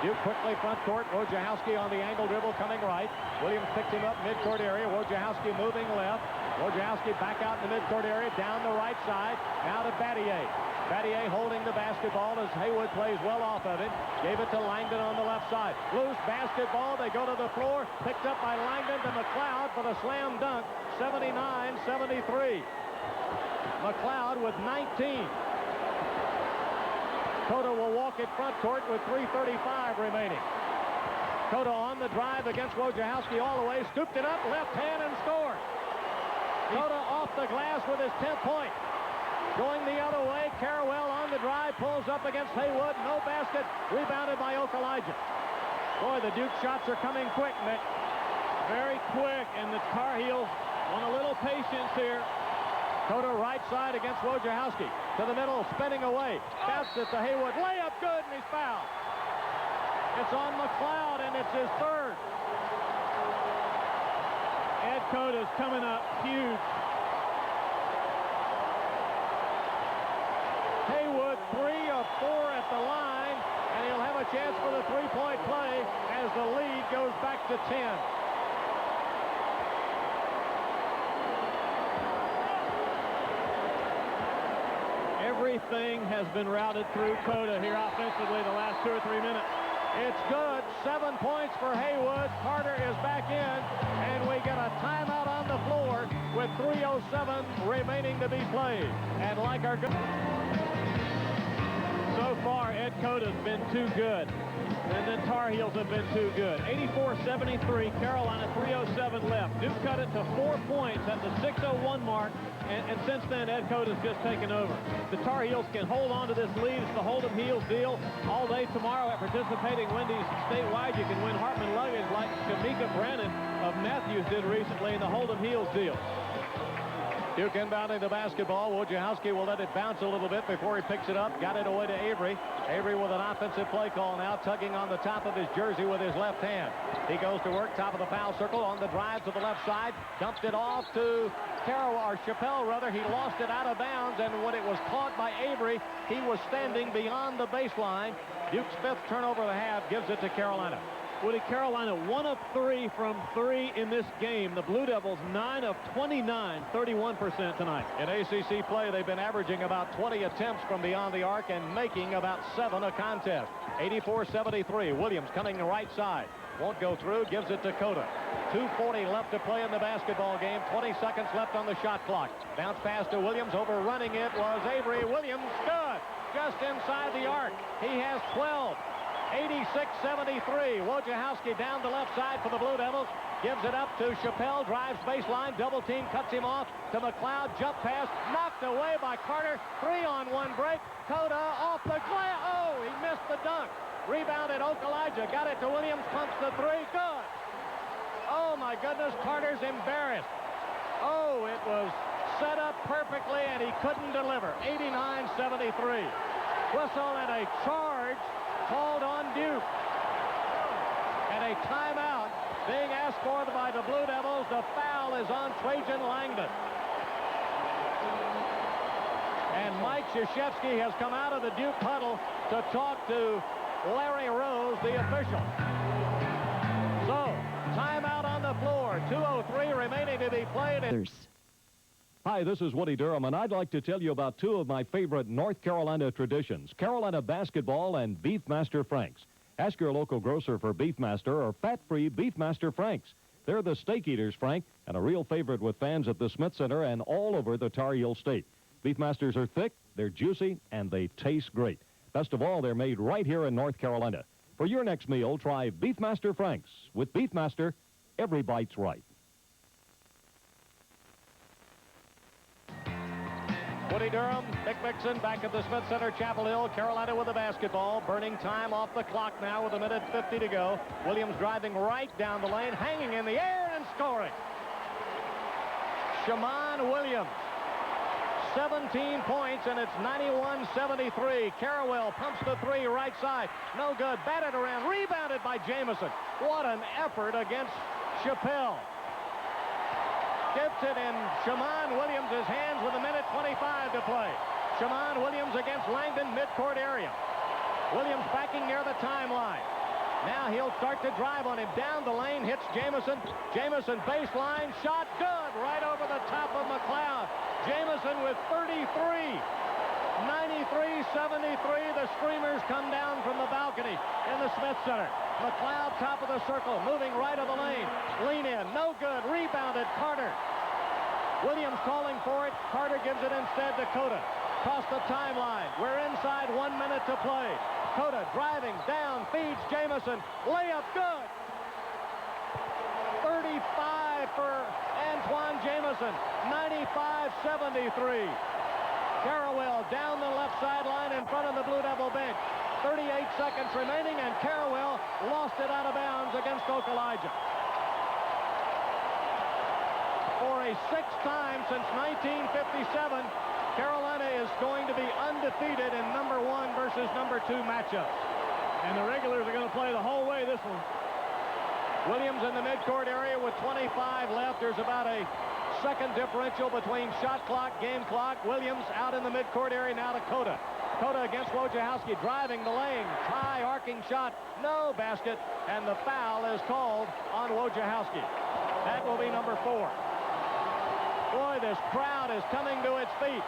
Duke quickly front court. Wojciechowski on the angle dribble coming right. Williams picked him up midcourt area. Wojciechowski moving left. Wojciechowski back out in the midcourt area, down the right side. Now to Battier. Battier holding the basketball as Haywood plays well off of it. Gave it to Langdon on the left side. Loose basketball. They go to the floor. Picked up by Langdon to McLeod for the slam dunk. 79-73. McLeod with 19. Cota will walk it front court with 3:35 remaining. Cota on the drive against Wojciechowski all the way. Scooped it up, left hand, and scored. Cota off the glass with his 10th point. Going the other way, Carrawell on the drive, pulls up against Haywood. No basket. Rebounded by Okalaja. Boy, the Duke shots are coming quick, Nick. Very quick, and the Tar Heels want a little patience here. Cota right side against Wojciechowski. To the middle, spinning away. Bounced it to Haywood. Layup good, and he's fouled. It's on McLeod, and it's his third. Ed Cota's coming up huge. Haywood 3 of 4 at the line, and he'll have a chance for the three-point play as the lead goes back to 10. Everything has been routed through Cota here offensively the last 2 or 3 minutes. It's good. 7 points for Haywood. Carter is back in, and we get a timeout on the floor with 3:07 remaining to be played. And like our so far, Ed Cota's been too good, and the Tar Heels have been too good. 84-73, Carolina, 3:07 left. Duke cut it to 4 points at the 6:01 mark, and since then, Ed Cota's just taken over. The Tar Heels can hold on to this lead. It's the Hold'em Heels deal. All day tomorrow at participating Wendy's statewide, you can win Hartman luggage like Shamika Brennan of Matthews did recently in the Hold'em Heels deal. Duke inbounding the basketball. Wojciechowski will let it bounce a little bit before he picks it up. Got it away to Avery. Avery with an offensive play call now, tugging on the top of his jersey with his left hand. He goes to work, top of the foul circle, on the drive to the left side. Dumped it off to Chappelle, rather. He lost it out of bounds, and when it was caught by Avery, he was standing beyond the baseline. Duke's 5th turnover of the half gives it to Carolina. Woody, Carolina 1 of 3 from 3 in this game. The Blue Devils 9 of 29, 31% tonight. In ACC play, they've been averaging about 20 attempts from beyond the arc and making about 7 a contest. 84-73. Williams coming the right side. Won't go through. Gives it to Cota. 2:40 left to play in the basketball game. 20 seconds left on the shot clock. Bounce pass to Williams. Overrunning it was Avery. Williams good. Just inside the arc. He has 12. 86-73. Wojciechowski down the left side for the Blue Devils. Gives it up to Chappelle. Drives baseline. Double team. Cuts him off to McLeod. Jump pass. Knocked away by Carter. 3-on-1 break. Cota off the glass. Oh, he missed the dunk. Rebounded Okalaja. Got it to Williams. Pumps the three. Good. Oh, my goodness. Carter's embarrassed. Oh, it was set up perfectly, and he couldn't deliver. 89-73. Whistle and a charge called on Duke. And a timeout being asked for by the Blue Devils. The foul is on Trajan Langdon. And Mike Krzyzewski has come out of the Duke huddle to talk to Larry Rose, the official. So, timeout on the floor. 2:03 remaining to be played. Hi, this is Woody Durham, and I'd like to tell you about two of my favorite North Carolina traditions, Carolina basketball and Beefmaster Franks. Ask your local grocer for Beefmaster or fat-free Beefmaster Franks. They're the steak eaters, Frank, and a real favorite with fans at the Smith Center and all over the Tar Heel State. Beefmasters are thick, they're juicy, and they taste great. Best of all, they're made right here in North Carolina. For your next meal, try Beefmaster Franks. With Beefmaster, every bite's right. Woody Durham, Mick Mixon back at the Smith Center, Chapel Hill. Carolina with the basketball. Burning time off the clock now with 1:50 to go. Williams driving right down the lane, hanging in the air and scoring. Shammond Williams. 17 points, and it's 91-73. Carrawell pumps the three right side. No good. Batted around. Rebounded by Jamison. What an effort against Chappelle. Gets it in Shammond Williams' hands with 1:25 to play. Shammond Williams against Langdon, midcourt area. Williams backing near the timeline. Now he'll start to drive on him. Down the lane, hits Jamison. Jamison baseline, shot good, right over the top of McLeod. Jamison with 33. 93-73, the Screamers come down from the balcony in the Smith Center. McLeod, top of the circle, moving right of the lane. Lean in, no good, rebounded Carter. Williams calling for it. Carter gives it instead to Cota. Across the timeline. We're inside 1 minute to play. Cota driving down, feeds Jamison. Layup good. 35 for Antoine Jamison. 95-73. Carrawell down the left sideline in front of the Blue Devil bench. 38 seconds remaining, and Carrawell lost it out of bounds against Okalaja. For a sixth time since 1957, Carolina is going to be undefeated in number 1 versus number 2 matchups. And the regulars are going to play the whole way this one. Williams in the midcourt area with 25 left. There's about a second differential between shot clock, game clock. Williams out in the midcourt area now to Cota. Cota against Wojciechowski, driving the lane. High arcing shot, no basket, and the foul is called on Wojciechowski. That will be number 4. Boy, this crowd is coming to its feet.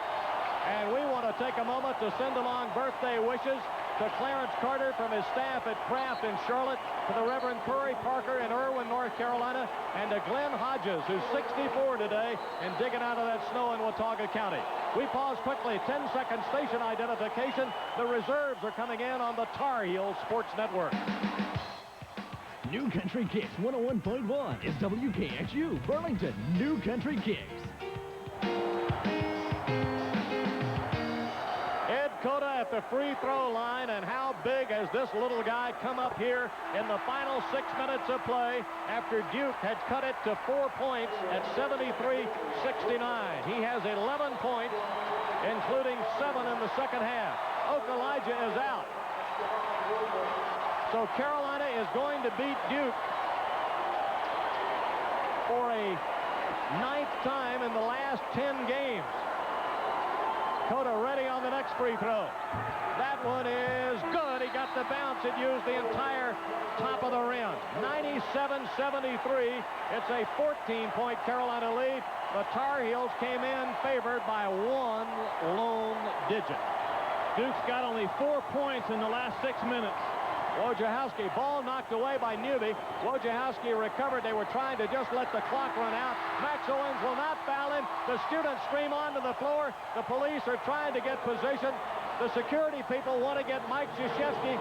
And we want to take a moment to send along birthday wishes to Clarence Carter from his staff at Kraft in Charlotte, to the Reverend Curry Parker in Irwin, North Carolina, and to Glenn Hodges, who's 64 today and digging out of that snow in Watauga County. We pause quickly. 10-second station identification. The reserves are coming in on the Tar Heels Sports Network. New Country Kicks 101.1 is WKXU, Burlington. New Country Kicks. Cota at the free throw line, and how big has this little guy come up here in the final 6 minutes of play after Duke had cut it to 4 points at 73-69. He has 11 points, including 7 in the second half. Okalaja is out. So Carolina is going to beat Duke for a 9th time in the last 10 games. Cota ready on the next free throw. That one is good. He got the bounce. It used the entire top of the rim. 97-73. It's a 14-point Carolina lead. The Tar Heels came in favored by 1 lone digit. Duke's got only 4 points in the last 6 minutes. Wojciechowski, ball knocked away by Newby. Wojciechowski recovered. They were trying to just let the clock run out. Max Owens will not foul him. The students stream onto the floor. The police are trying to get position. The security people want to get Mike Krzyzewski